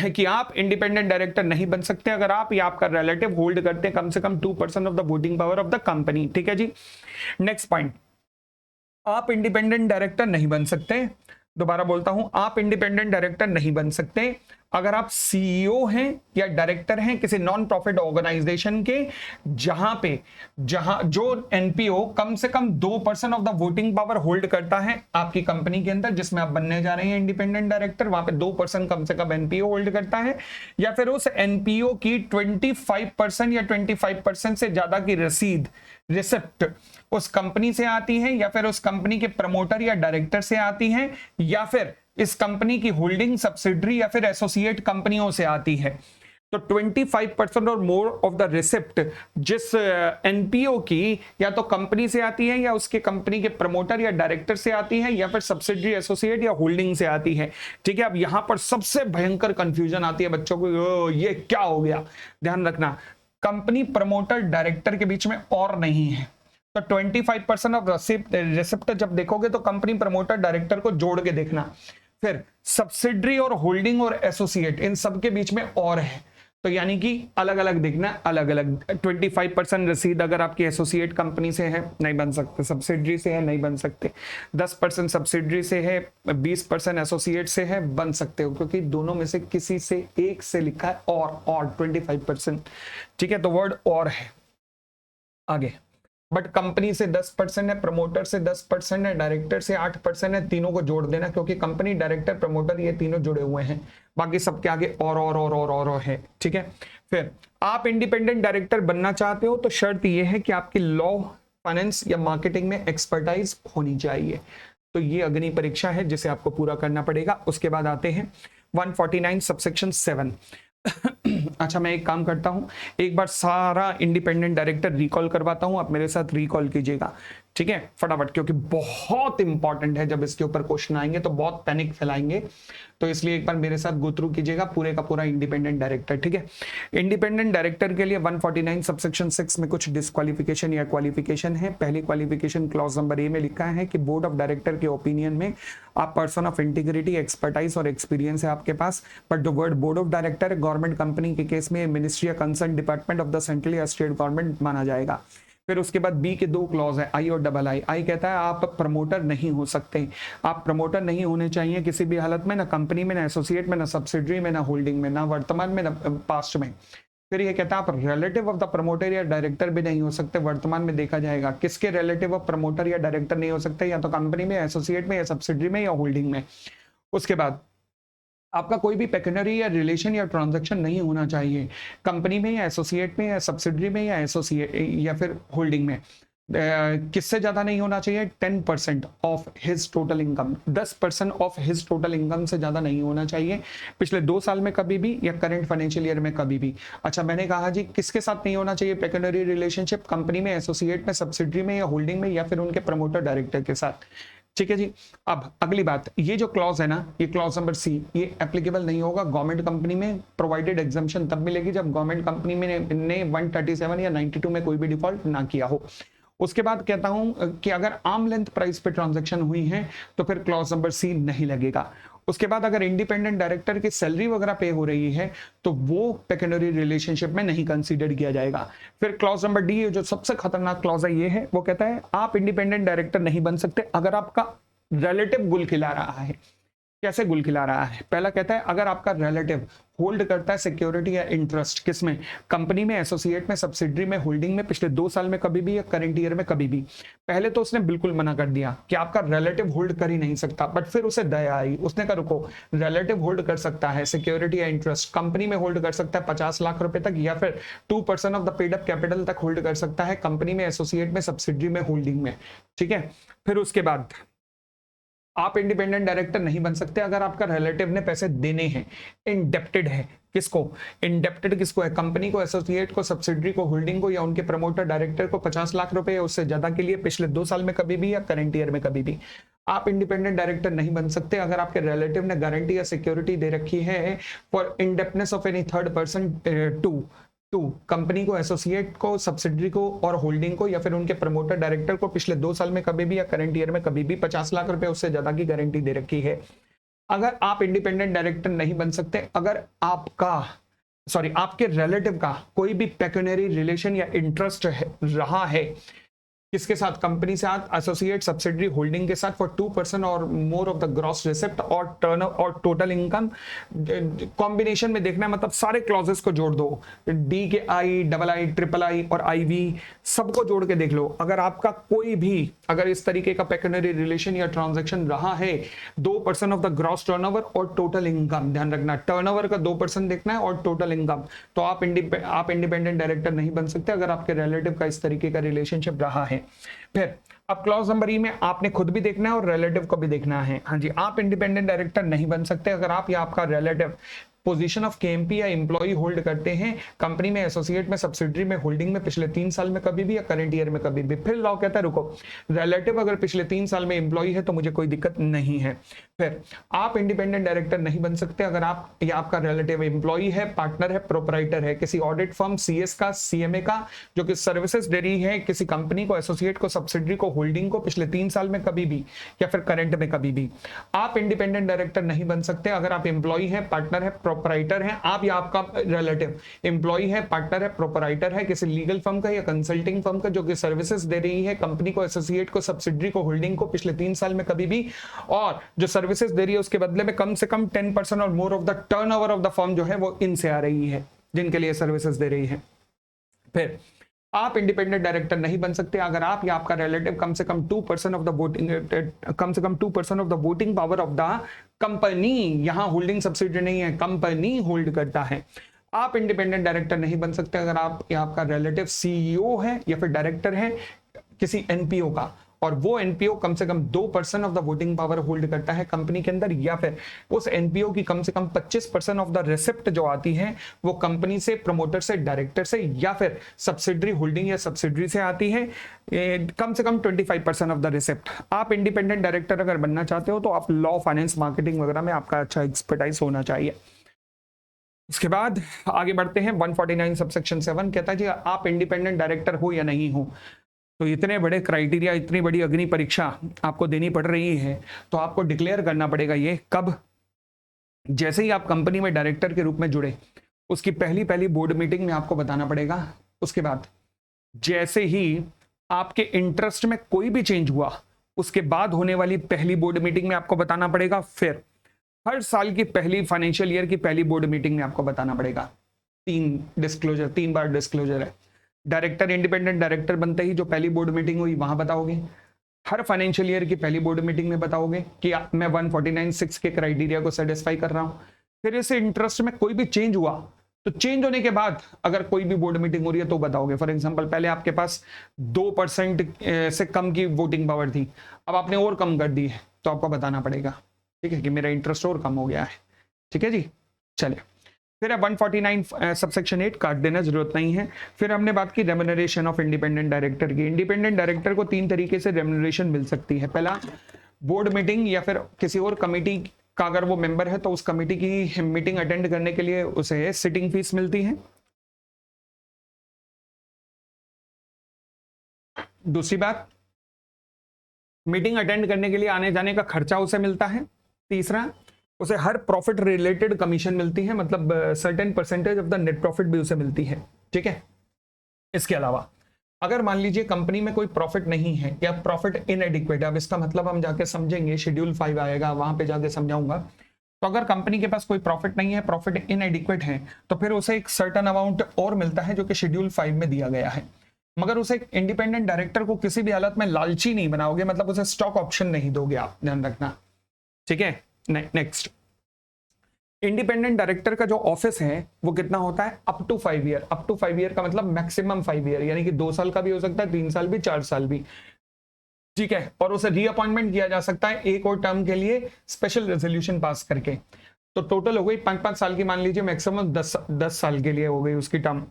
कि आप इंडिपेंडेंट डायरेक्टर नहीं बन सकते अगर आप या आपका रिलेटिव होल्ड करते हैं कम से कम 2% of the voting power of the company. ठीक है जी। नेक्स्ट पॉइंट, आप इंडिपेंडेंट डायरेक्टर नहीं बन सकते, दोबारा बोलता हूं, आप इंडिपेंडेंट डायरेक्टर नहीं बन सकते अगर आप सीईओ हैं या डायरेक्टर हैं किसी नॉन प्रॉफिट ऑर्गेनाइजेशन के जहां जो एनपीओ कम से कम 2% of the voting power hold करता है आपकी कंपनी के अंदर जिसमें आप बनने जा रहे हैं इंडिपेंडेंट डायरेक्टर, वहां पे 2% कम से कम एनपीओ होल्ड करता है, या फिर उस एनपीओ की 25% या 25% से ज्यादा की रिसिप्ट उस कंपनी से आती है, या फिर उस कंपनी के प्रमोटर या डायरेक्टर से आती है, या फिर इस कंपनी की होल्डिंग, सब्सिडरी या फिर एसोसिएट कंपनियों से आती है। तो 25% और मोर ऑफ द रिसिप्ट जिस एनपीओ की या तो कंपनी से आती है या उसके कंपनी के प्रमोटर या डायरेक्टर से आती है या फिर सब्सिडरी एसोसिएट या होल्डिंग से आती है। ठीक है, अब यहां पर सबसे भयंकर कंफ्यूजन आती है बच्चों को, ये क्या हो गया, ध्यान रखना, कंपनी प्रमोटर डायरेक्टर के बीच में और नहीं है। तो 25% ऑफ रिसिप्ट जब देखोगे तो कंपनी प्रमोटर डायरेक्टर को जोड़ के देखना। फिर सब्सिडरी और होल्डिंग और एसोसिएट इन सब के बीच में और है, तो यानी कि अलग अलग देखना, अलग अलग। 25% रसीद अगर आपकी एसोसिएट कंपनी से है नहीं बन सकते, सब्सिडरी से है नहीं बन सकते, 10% सब्सिडरी से है, 20% एसोसिएट से है, बन सकते हो, क्योंकि दोनों में से किसी से एक से लिखा है और 25%। ठीक है, तो वर्ड और है आगे। बट कंपनी से 10% है, प्रमोटर से 10% है, डायरेक्टर से 8% है, तीनों को जोड़ देना, क्योंकि कंपनी, डायरेक्टर, प्रमोटर ये तीनों जुड़े हुए हैं, बाकी सबके आगे और है। ठीक है, फिर आप इंडिपेंडेंट डायरेक्टर बनना चाहते हो तो शर्त ये है कि आपकी लॉ, फाइनेंस या मार्केटिंग में एक्सपर्टाइज होनी चाहिए। तो ये अग्नि परीक्षा है जिसे आपको पूरा करना पड़ेगा। उसके बाद आते हैं 149 सबसेक्शन 7। अच्छा, मैं एक काम करता हूं, एक बार सारा इंडिपेंडेंट डायरेक्टर रिकॉल करवाता हूं, आप मेरे साथ रिकॉल कीजिएगा। ठीक है, फटाफट, क्योंकि बहुत इंपॉर्टेंट है, जब इसके ऊपर क्वेश्चन आएंगे तो बहुत पैनिक फैलाएंगे, तो इसलिए एक बार मेरे साथ गो थ्रू कीजिएगा पूरे का पूरा इंडिपेंडेंट डायरेक्टर। ठीक है, इंडिपेंडेंट डायरेक्टर के लिए 149 सबसेक्शन 6 में कुछ डिस्क्वालिफिकेशन या क्वालिफिकेशन है। पहली क्वालिफिकेशन क्लॉज नंबर ए में लिखा है कि बोर्ड ऑफ डायरेक्टर के ओपिनियन में आप पर्सन ऑफ इंटीग्रिटी, एक्सपर्टाइज और एक्सपीरियंस है आपके पास, बट जो वर्ड बोर्ड ऑफ डायरेक्टर है गवर्नमेंट कंपनी के केस में मिनिस्ट्री या concern department of the central या स्टेट गवर्नमेंट माना जाएगा। फिर उसके बाद बी के 2 क्लॉज है, आई और डबल आई। आई कहता है आप प्रमोटर नहीं हो सकते, आप प्रमोटर नहीं होने चाहिए किसी भी हालत में, ना कंपनी में, ना एसोसिएट में, ना सब्सिडरी में, ना होल्डिंग में, ना वर्तमान में, ना पास्ट में। फिर ये कहता है आप रिलेटिव ऑफ द प्रमोटर या डायरेक्टर भी नहीं हो सकते, वर्तमान में देखा जाएगा किसके रिलेटिव ऑफ प्रमोटर या डायरेक्टर नहीं हो सकते, या तो कंपनी में, एसोसिएट में, या सब्सिडरी में, या होल्डिंग में। उसके बाद आपका कोई भी पेक्यूनरी या रिलेशन या ट्रांजैक्शन नहीं होना चाहिए कंपनी में, या एसोसिएट में, या सब्सिडरी में, या एसोसिएट या फिर होल्डिंग में। किससे ज्यादा नहीं होना चाहिए? 10% of his total income, 10% of his total income से ज्यादा नहीं होना चाहिए पिछले 2 साल में कभी भी, या करंट फाइनेंशियल ईयर में कभी भी। अच्छा, मैंने कहा जी किसके साथ नहीं होना चाहिए पेक्यूनरी रिलेशनशिप? कंपनी में, एसोसिएट में, सब्सिडरी में, या होल्डिंग में, या फिर उनके प्रमोटर डायरेक्टर के साथ। ठीक है जी। अब अगली बात, ये जो क्लॉज है ना, ये क्लॉज नंबर सी, ये एप्लीकेबल नहीं होगा गवर्नमेंट कंपनी में। प्रोवाइडेड एग्जाम्पशन तब मिलेगी जब गवर्नमेंट कंपनी में ने 137 या 92 में कोई भी डिफॉल्ट ना किया हो। उसके बाद कहता हूं कि अगर आर्म लेंथ प्राइस पे ट्रांजैक्शन हुई है तो फिर क्लॉज नंबर सी नहीं लगेगा। उसके बाद अगर इंडिपेंडेंट डायरेक्टर की सैलरी वगैरह पे हो रही है तो वो पेक्यूनरी रिलेशनशिप में नहीं कंसीडर किया जाएगा। फिर क्लॉज नंबर डी, जो सबसे खतरनाक क्लॉज है, ये है, वो कहता है आप इंडिपेंडेंट डायरेक्टर नहीं बन सकते अगर आपका रिलेटिव गुल खिला रहा है। कैसे गुल खिला रहा है? पहला कहता है अगर आपका रिलेटिव होल्ड करता है सिक्योरिटी या इंटरेस्ट, किसमें? कंपनी में, एसोसिएट में, सब्सिडरी में, होल्डिंग में, पिछले 2 साल में कभी भी, या करंट ईयर में कभी भी। पहले तो उसने बिल्कुल मना कर दिया कि आपका रिलेटिव होल्ड कर ही नहीं सकता, बट फिर उसे दया आई, उसने कहा रुको, रिलेटिव होल्ड कर सकता है सिक्योरिटी या इंटरेस्ट, कंपनी में होल्ड कर सकता है 50 लाख रुपए तक, या फिर 2% of the paid up capital तक होल्ड कर सकता है कंपनी में, एसोसिएट में, सब्सिडरी में, होल्डिंग में। ठीक है, फिर उसके बाद आप इंडिपेंडेंट डायरेक्टर नहीं बन सकते अगर आपका रिलेटिव ने पैसे देने हैं, इंडेप्टेड है। किसको इंडेप्टेड? किसको है? कंपनी को, एसोसिएट को, सब्सिडरी को, होल्डिंग को, या उनके प्रमोटर डायरेक्टर को 50 लाख रुपए या उससे ज्यादा के लिए पिछले 2 साल में कभी भी, या करंट ईयर में कभी भी। आप इंडिपेंडेंट डायरेक्टर नहीं बन सकते अगर आपके रिलेटिव ने गारंटी या सिक्योरिटी दे रखी है for indebtedness of any third person to company को, एसोसिएट को, सब्सिडरी को और होल्डिंग को, या फिर उनके प्रमोटर डायरेक्टर को पिछले 2 साल में कभी भी, या करंट ईयर में कभी भी 50 लाख रुपए उससे ज्यादा की गारंटी दे रखी है। अगर आप इंडिपेंडेंट डायरेक्टर नहीं बन सकते अगर आपके रिलेटिव का कोई भी पेक्यूनरी रिलेशन या इंटरेस्ट रहा है, किसके साथ? कंपनी साथ, एसोसिएट, सब्सिडरी, होल्डिंग के साथ, फॉर 2% और more of the gross receipt और टर्न और टोटल इनकम। कॉम्बिनेशन में देखना है, मतलब सारे क्लॉजेस को जोड़ दो, डी के आई, डबल आई, ट्रिपल आई और आई वी सबको जोड़ के देख लो। अगर आपका कोई भी अगर इस तरीके का पेक्यूनरी रिलेशन या ट्रांजैक्शन रहा है, 2% ऑफ द ग्रॉस टर्नओवर और टोटल इनकम, ध्यान रखना टर्नओवर का 2% देखना है और टोटल इनकम, तो आप इंडिपेंडेंट डायरेक्टर नहीं बन सकते अगर आपके रिलेटिव का इस तरीके का रिलेशनशिप रहा है। फिर अब क्लॉज नंबर ई में आपने खुद भी देखना है और रिलेटिव को भी देखना है। हाँ जी, आप इंडिपेंडेंट डायरेक्टर नहीं बन सकते अगर आप या आपका रिलेटिव पोजीशन ऑफ केएमपी या एम्प्लॉय होल्ड करते हैं कंपनी में, एसोसिएट में, सब्सिडरी में, होल्डिंग में पिछले 3 साल में कभी भी या करंट ईयर में कभी भी। फिर लॉ कहता है रुको, रिलेटिव अगर पिछले 3 साल में एम्प्लॉय है तो मुझे कोई दिक्कत नहीं है। फिर आप इंडिपेंडेंट डायरेक्टर नहीं बन सकते अगर आप या आपका रिलेटिव एम्प्लॉय है, पार्टनर है, प्रोपराइटर है किसी ऑडिट फर्म, सीएस का, सीएमए का, जो कि सर्विसेज दे रही है किसी कंपनी को, एसोसिएट को, सब्सिडरी को, होल्डिंग को पिछले 3 साल में कभी भी या फिर करंट में कभी भी। आप इंडिपेंडेंट डायरेक्टर नहीं बन सकते अगर आप एम्प्लॉय है, पार्टनर है, प्रोपराइटर है, आप या आपका रिलेटिव एम्प्लॉय है, पार्टनर है, प्रोपराइटर है किसी लीगल फर्म का या कंसल्टिंग फर्म का जो कि सर्विसेज दे रही है कंपनी को, एसोसिएट को, सब्सिडरी को, होल्डिंग को पिछले 3 साल में कभी भी, और जो सर्विसेज दे रही है उसके बदले में कम से कम 10% और more of the turnover of the firm जो है वो इनसे आ रही है जिनके लिए सर्विसेज दे रही है। फिर आप इंडिपेंडेंट डायरेक्टर नहीं बन सकते अगर आप या आपका रिलेटिव कम से कम 2% ऑफ द वोटिंग, कम से कम 2% of the voting power of the company, यहां होल्डिंग सब्सिडरी नहीं है, कंपनी होल्ड करता है। आप इंडिपेंडेंट डायरेक्टर नहीं बन सकते अगर आप या आपका रिलेटिव सीईओ है या फिर डायरेक्टर है किसी एनपीओ का, और वो एनपीओ कम से कम 2% of the voting power hold करता है कंपनी के अंदर, या फिर उस एनपीओ की कम से कम 25% ऑफ द रिसिप्ट जो आती है वो कंपनी से, प्रमोटर से, डायरेक्टर से या फिर सब्सिडरी, होल्डिंग या सब्सिडरी से आती है, कम से कम 25% ऑफ द रिसिप्ट। आप इंडिपेंडेंट डायरेक्टर अगर बनना चाहते हो तो आप लॉ, फाइनेंस, मार्केटिंग वगैरह में आपका अच्छा एक्सपर्टाइज होना चाहिए। उसके बाद आगे बढ़ते हैं 149 सबसेक्शन 7 कहता है जी आप इंडिपेंडेंट डायरेक्टर हो या नहीं हो। तो इतने बड़े क्राइटेरिया, इतनी बड़ी अग्नि परीक्षा आपको देनी पड़ रही है तो आपको डिक्लेयर करना पड़ेगा ये कब, जैसे ही आप कंपनी में डायरेक्टर के रूप में जुड़े उसकी पहली बोर्ड मीटिंग में आपको बताना पड़ेगा। उसके बाद जैसे ही आपके इंटरेस्ट में कोई भी चेंज हुआ उसके बाद होने वाली पहली बोर्ड मीटिंग में आपको बताना पड़ेगा। फिर हर साल की पहली फाइनेंशियल ईयर की पहली बोर्ड मीटिंग में आपको बताना पड़ेगा। 3 बार डिस्क्लोजर है। डायरेक्टर, इंडिपेंडेंट डायरेक्टर बनते ही जो पहली बोर्ड मीटिंग हुई वहां बताओगे, हर फाइनेंशियल ईयर की पहली बोर्ड मीटिंग में बताओगे कि मैं 149(6) के क्राइटेरिया को सेटिस्फाई कर रहा हूं। फिर इसे इंटरेस्ट में कोई भी चेंज हुआ तो चेंज होने के बाद अगर कोई भी बोर्ड मीटिंग हो रही है तो बताओगे। फॉर एग्जांपल पहले आपके पास 2% से कम की वोटिंग पावर थी, अब आपने और कम कर दी है तो आपको बताना पड़ेगा, ठीक है, कि मेरा इंटरेस्ट और कम हो गया है। ठीक है जी, चलिए फिर 149 सबसेक्शन 8 काट देना, जरूरत नहीं है। फिर हमने बात की रेम्यूनरेशन ऑफ इंडिपेंडेंट डायरेक्टर की। इंडिपेंडेंट डायरेक्टर को 3 तरीके से रेम्यूनरेशन मिल सकती है। पहला, बोर्ड मीटिंग या फिर किसी और कमेटी का अगर वो मेंबर है तो उस कमेटी की मीटिंग अटेंड करने के लिए उसे सिटिंग फीस मिलती है। दूसरी बात, मीटिंग अटेंड करने के लिए आने जाने का खर्चा उसे मिलता है। तीसरा, उसे हर प्रॉफिट रिलेटेड कमीशन मिलती है, मतलब certain percentage of the net profit भी उसे मिलती है। ठीक है, इसके अलावा अगर मान लीजिए कंपनी में कोई प्रॉफिट नहीं है या प्रॉफिट इनएडिक्वेट, अब इसका मतलब हम जाके समझेंगे, शेड्यूल 5 आएगा वहां पे जाके समझाऊंगा। तो अगर कंपनी के पास कोई प्रॉफिट नहीं है, प्रॉफिट इनएडिक्वेट है, तो फिर उसे एक सर्टेन अमाउंट और मिलता है जो कि शेड्यूल 5 में दिया गया है। मगर उसे इंडिपेंडेंट डायरेक्टर को किसी भी हालत में लालची नहीं बनाओगे, मतलब उसे स्टॉक ऑप्शन नहीं दोगे आप, ध्यान रखना। ठीक है, नेक्स्ट, इंडिपेंडेंट डायरेक्टर का जो ऑफिस है वो कितना होता है, up to 5 year. Up to 5 year का मतलब मैक्सिमम 5 ईयर, यानी कि 2 साल का भी हो सकता है, 3 साल भी, 4 साल भी। ठीक है, और उसे रीअपॉइंटमेंट किया जा सकता है एक और टर्म के लिए स्पेशल रेजोल्यूशन पास करके। तो टोटल हो गई 5-5 साल की, मान लीजिए मैक्सिमम 10 साल के लिए हो गई उसकी टर्म।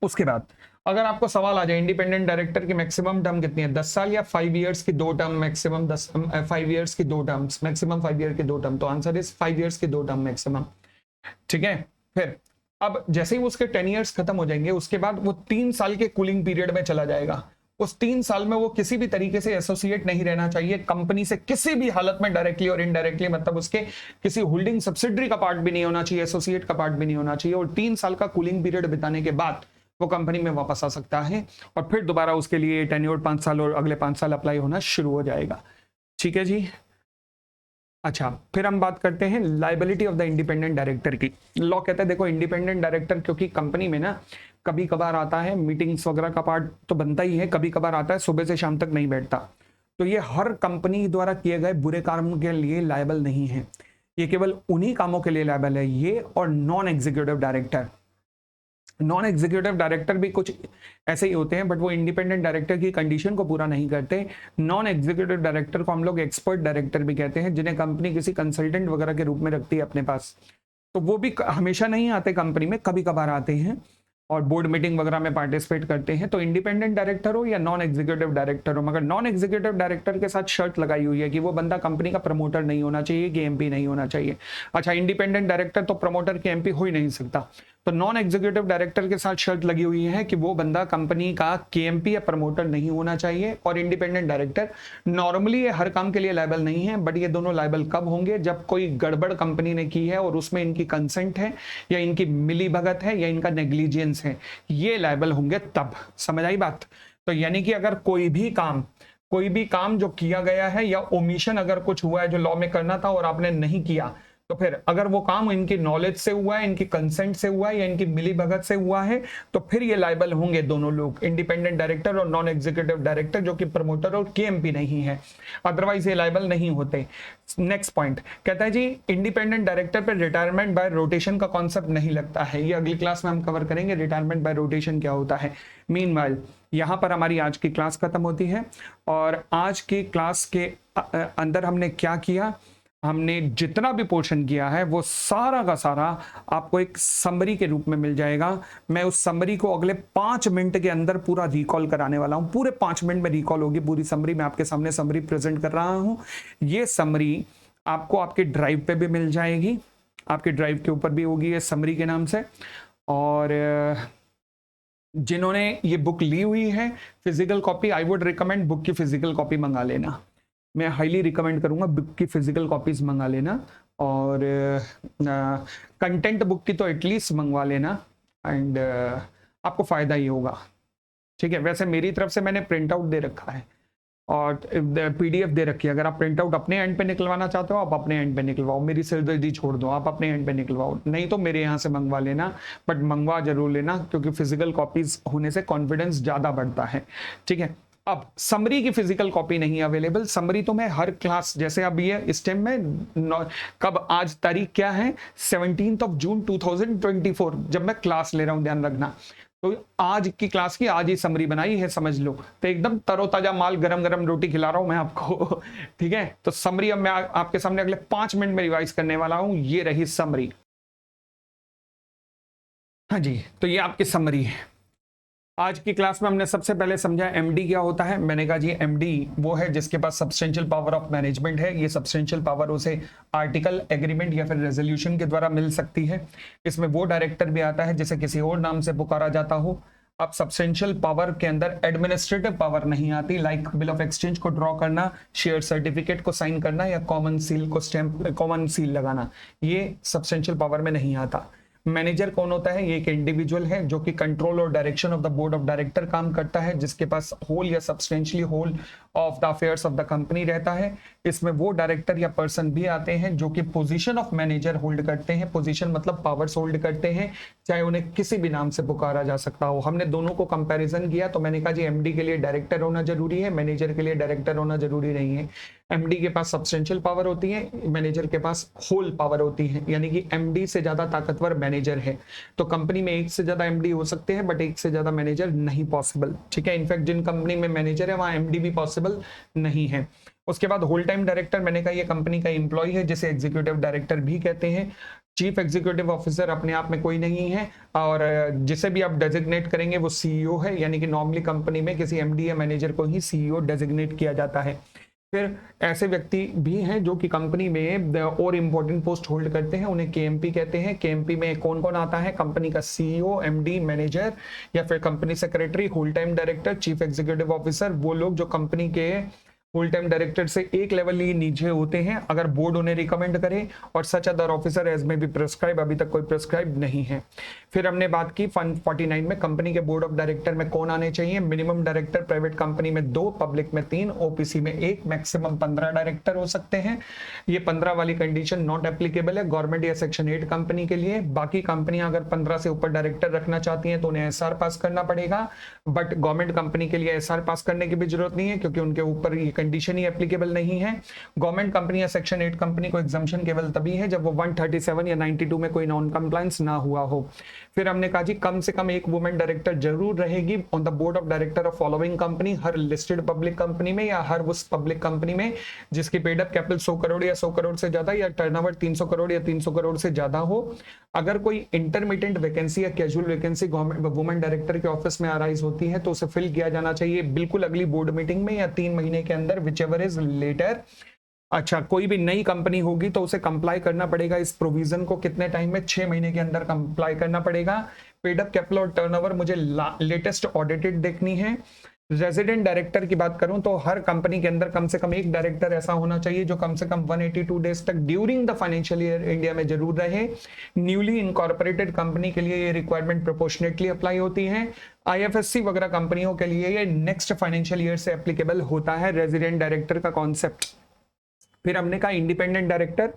उसके बाद अगर आपको सवाल आ जाए इंडिपेंडेंट डायरेक्टर की मैक्सिमम टर्म कितनी है, 10 साल या 5 इयर्स की 2 टर्म, मैक्सिमम 5 इयर्स की 2 टर्म्स, मैक्सिमम 5 ईयर की 2 टर्म, तो आंसर इज 5 इयर्स की 2 टर्म मैक्सिमम। ठीक है, फिर अब जैसे ही उसके 10 इयर्स खत्म हो जाएंगे उसके बाद वो 3 साल के कूलिंग पीरियड में चला जाएगा। उस 3 साल में वो किसी भी तरीके से एसोसिएट नहीं रहना चाहिए कंपनी से, किसी भी हालत में, डायरेक्टली और इनडायरेक्टली, मतलब उसके किसी होल्डिंग सब्सिडरी का पार्ट भी नहीं होना चाहिए, एसोसिएट का पार्ट भी नहीं होना चाहिए। और 3 साल का कूलिंग पीरियड बिताने के बाद वो कंपनी में वापस आ सकता है और फिर दोबारा उसके लिए टेन्योर 5 साल और अगले 5 साल अप्लाई होना शुरू हो जाएगा। ठीक है जी, अच्छा फिर हम बात करते हैं liability of the independent director की। लॉ कहता है देखो इंडिपेंडेंट डायरेक्टर क्योंकि कंपनी में ना कभी कभार आता है, मीटिंग्स वगैरह का पार्ट तो बनता ही है, कभी कभार आता है, सुबह से शाम तक नहीं बैठता, तो ये हर कंपनी द्वारा किए गए बुरे काम के लिए लायबल नहीं है, ये केवल उन्हीं कामों के लिए लायबल है, ये और non executive director. Non executive director भी कुछ ऐसे ही होते हैं बट वो इंडिपेंडेंट डायरेक्टर की कंडीशन को पूरा नहीं करते। नॉन एग्जीक्यूटिव डायरेक्टर को हम लोग एक्सपर्ट डायरेक्टर भी कहते हैं, जिन्हें कंपनी किसी कंसल्टेंट वगैरह के रूप में रखती है अपने पास। तो वो भी हमेशा नहीं आते कंपनी में, कभी कभार आते हैं और बोर्ड मीटिंग वगैरह में पार्टिसिपेट करते हैं। तो इंडिपेंडेंट डायरेक्टर हो या नॉन एग्जीक्यूटिव डायरेक्टर हो, मगर नॉन एग्जीक्यूटिव डायरेक्टर के साथ शर्त लगाई हुई है कि वो बंदा कंपनी का प्रमोटर नहीं होना चाहिए, कि एमपी नहीं होना चाहिए। अच्छा, इंडिपेंडेंट डायरेक्टर तो प्रमोटर के एमपी हो ही नहीं सकता, तो नॉन एग्जीक्यूटिव डायरेक्टर के साथ शर्त लगी हुई है कि वो बंदा कंपनी का केएमपी या प्रमोटर नहीं होना चाहिए। और इंडिपेंडेंट डायरेक्टर नॉर्मली ये हर काम के लिए लायबल नहीं है, बट ये दोनों लायबल कब होंगे, जब कोई गड़बड़ कंपनी ने की है और उसमें इनकी कंसेंट है या इनकी मिली भगत है या इनका नेग्लिजेंस है, ये लायबल होंगे तब। समझ आई बात? तो यानी कि अगर कोई भी काम जो किया गया है या ओमिशन अगर कुछ हुआ है जो लॉ में करना था और आपने नहीं किया, तो फिर अगर वो काम इनकी नॉलेज से हुआ है, इनकी कंसेंट से हुआ है या इनकी मिली भगत से हुआ है, तो फिर ये लायबल होंगे दोनों लोग, इंडिपेंडेंट डायरेक्टर और नॉन एग्जीक्यूटिव डायरेक्टर, जो कि प्रमोटर और केएमपी नहीं है, अदरवाइज ये लायबल नहीं होते। नेक्स्ट पॉइंट कहता है जी, इंडिपेंडेंट डायरेक्टर पर रिटायरमेंट बाय रोटेशन का कॉन्सेप्ट नहीं लगता है। ये अगली क्लास में हम कवर करेंगे, रिटायरमेंट बाय रोटेशन क्या होता है। मीनवाइल यहाँ पर हमारी आज की क्लास खत्म होती है, और आज की क्लास के अंदर हमने क्या किया, हमने जितना भी पोर्शन किया है वो सारा का सारा आपको एक समरी के रूप में मिल जाएगा। मैं उस समरी को अगले 5 मिनट के अंदर पूरा रिकॉल कराने वाला हूं, पूरे 5 मिनट में रिकॉल होगी पूरी समरी। मैं आपके सामने समरी प्रेजेंट कर रहा हूं। ये समरी आपको आपके ड्राइव पे भी मिल जाएगी, आपके ड्राइव के ऊपर भी होगी ये समरी के नाम से। और जिन्होंने ये बुक ली हुई है physical copy, I would recommend book की फिजिकल कॉपी मंगा लेना। मैं हाईली रिकमेंड करूंगा बुक की फिजिकल कॉपीज मंगा लेना, और कंटेंट बुक की तो एटलीस्ट मंगवा लेना, एंड आपको फायदा ही होगा। ठीक है, वैसे मेरी तरफ से मैंने प्रिंट आउट दे रखा है और पीडीएफ दे रखी है। अगर आप प्रिंट आउट अपने एंड पे निकलवाना चाहते हो, आप अपने एंड पे निकलवाओ, मेरी सिरदर्दी छोड़ दो, आप अपने एंड पे निकलवाओ, नहीं तो मेरे यहाँ से मंगवा लेना, बट मंगवा जरूर लेना, क्योंकि फिजिकल कॉपीज होने से कॉन्फिडेंस ज्यादा बढ़ता है। ठीक है, अब समरी की फिजिकल कॉपी नहीं अवेलेबल। समरी तो मैं हर क्लास, जैसे अब ये इस टाइम में कब, आज तारीख क्या है, 17 जून 2024, जब मैं क्लास ले रहा हूं, ध्यान रखना। तो आज की क्लास की आज ही समरी बनाई है, समझ लो। तो एकदम तरोताजा माल, गरम गरम रोटी खिला रहा हूं मैं आपको। ठीक है, तो समरी अब मैं आपके सामने अगले 5 मिनट में रिवाइज करने वाला हूं। ये रही समरी। हाँ जी, तो ये आपकी समरी है। आज की क्लास में हमने सबसे पहले समझा एमडी क्या होता है। मैंने कहा जी एमडी वो है जिसके पास सब्सटेंशियल पावर ऑफ मैनेजमेंट है। ये सब्सटेंशियल पावर उसे आर्टिकल, एग्रीमेंट या फिर रेजोल्यूशन के द्वारा मिल सकती है। इसमें वो डायरेक्टर भी आता है जिसे किसी और नाम से पुकारा जाता हो। अब सब्सटेंशियल पावर के अंदर एडमिनिस्ट्रेटिव पावर नहीं आती, लाइक बिल ऑफ एक्सचेंज को ड्रॉ करना, शेयर सर्टिफिकेट को साइन करना या कॉमन सील को स्टैंप, कॉमन सील लगाना, ये सब्सटेंशियल पावर में नहीं आता। मैनेजर कौन होता है? ये एक इंडिविजुअल है जो कि कंट्रोल और direction of the board of director काम करता है, जिसके पास होल या substantially whole of the affairs of the company रहता है। इसमें वो डायरेक्टर या पर्सन भी आते हैं जो कि पोजीशन ऑफ मैनेजर होल्ड करते हैं। पोजीशन मतलब पावर्स होल्ड करते हैं, चाहे उन्हें किसी भी नाम से पुकारा जा सकता हो। हमने दोनों को कंपैरिजन किया, तो मैंने कहा जी एमडी के लिए डायरेक्टर होना जरूरी है, मैनेजर के लिए डायरेक्टर होना जरूरी नहीं है। एमडी के पास सब्सटेंशियल पावर होती है, मैनेजर के पास होल पावर होती है, यानी कि एमडी से ज्यादा ताकतवर मैनेजर है। तो कंपनी में एक से ज्यादा एमडी हो सकते हैं, बट एक से ज्यादा मैनेजर नहीं पॉसिबल। ठीक है, इनफैक्ट जिन कंपनी में मैनेजर है वहां एमडी भी पॉसिबल नहीं है। उसके बाद होल टाइम डायरेक्टर, मैंने कहा ये कंपनी का एम्प्लॉय है, जिसे एग्जीक्यूटिव डायरेक्टर भी कहते हैं। चीफ एग्जीक्यूटिव ऑफिसर अपने आप में कोई नहीं है, और जिसे भी आप डेजिग्नेट करेंगे वो सीईओ है, यानी कि नॉर्मली कंपनी में किसी एमडी या मैनेजर को ही सीईओ डेजिग्नेट किया जाता है। फिर ऐसे व्यक्ति भी हैं जो कि कंपनी में और इंपॉर्टेंट पोस्ट होल्ड करते हैं, उन्हें केएमपी कहते हैं। केएमपी में कौन कौन आता है? कंपनी का सीईओ, एमडी, मैनेजर या फिर company secretary, whole time director, chief executive officer, वो लोग जो कंपनी के फुल टाइम डायरेक्टर से एक लेवल ही नीचे होते हैं, अगर बोर्ड उन्हें रिकमेंड करे, और सच अदर ऑफिसर एज में भी प्रेस्क्राइब, अभी तक कोई प्रेस्क्राइब नहीं है। फिर हमने बात की 149 में कंपनी के बोर्ड ऑफ डायरेक्टर में कौन आने चाहिए। मिनिमम डायरेक्टर प्राइवेट कंपनी में 2, पब्लिक में 3, ओपीसी में 1, मैक्सिमम 15 डायरेक्टर हो सकते हैं। ये 15 वाली कंडीशन नॉट एप्लीकेबल है गवर्नमेंट या सेक्शन 8 कंपनी के लिए। बाकी कंपनियां अगर 15 से ऊपर डायरेक्टर रखना चाहती हैं तो उन्हें एसआर पास करना पड़ेगा, बट गवर्नमेंट कंपनी के लिए एसआर पास करने की भी जरूरत नहीं है, क्योंकि उनके ऊपर ये कंडीशन ही एप्लीकेबल नहीं है। गवर्नमेंट कंपनी या सेक्शन 8 कंपनी को एग्जम्पशन केवल तभी है जब वो 137 या 92 में कोई नॉन कंप्लायंस ना हुआ हो। फिर हमने कहा जी कम से कम एक वुमेन डायरेक्टर जरूर रहेगी on the board of director of following company, her listed public company में या हर उस पब्लिक कंपनी में जिसकी पेड अप कैपिटल 100 करोड़ या 100 करोड़ से ज्यादा या टर्नओवर 300 करोड़ या 300 करोड़ से ज्यादा हो। अगर कोई इंटरमीडिएट वैकेंसी या casual vacancy government women director के ऑफिस में अराइज होती है तो उसे फिल किया जाना चाहिए बिल्कुल अगली बोर्ड मीटिंग में या 3 महीने के अंदर, विचएवर इज लेटर। अच्छा, कोई भी नई कंपनी होगी तो उसे कंप्लाई करना पड़ेगा इस प्रोविजन को कितने टाइम में, 6 महीने के अंदर कंप्लाई करना पड़ेगा। पेड अप कैपिटल और टर्नओवर मुझे लेटेस्ट ऑडिटेड देखनी है। रेजिडेंट डायरेक्टर की बात करूं तो हर कंपनी के अंदर कम से कम एक डायरेक्टर ऐसा होना चाहिए जो कम से कम 182 डेज तक during the financial year India में जरूर रहे। न्यूली इनकॉर्पोरेटेड कंपनी के लिए ये रिक्वायरमेंट प्रोपोर्शनेटली अप्लाई होती है। आईएफएससी वगैरह कंपनियों के लिए ये नेक्स्ट फाइनेंशियल ईयर से एप्लीकेबल होता है रेजिडेंट डायरेक्टर का कॉन्सेप्ट। फिर हमने कहा इंडिपेंडेंट डायरेक्टर,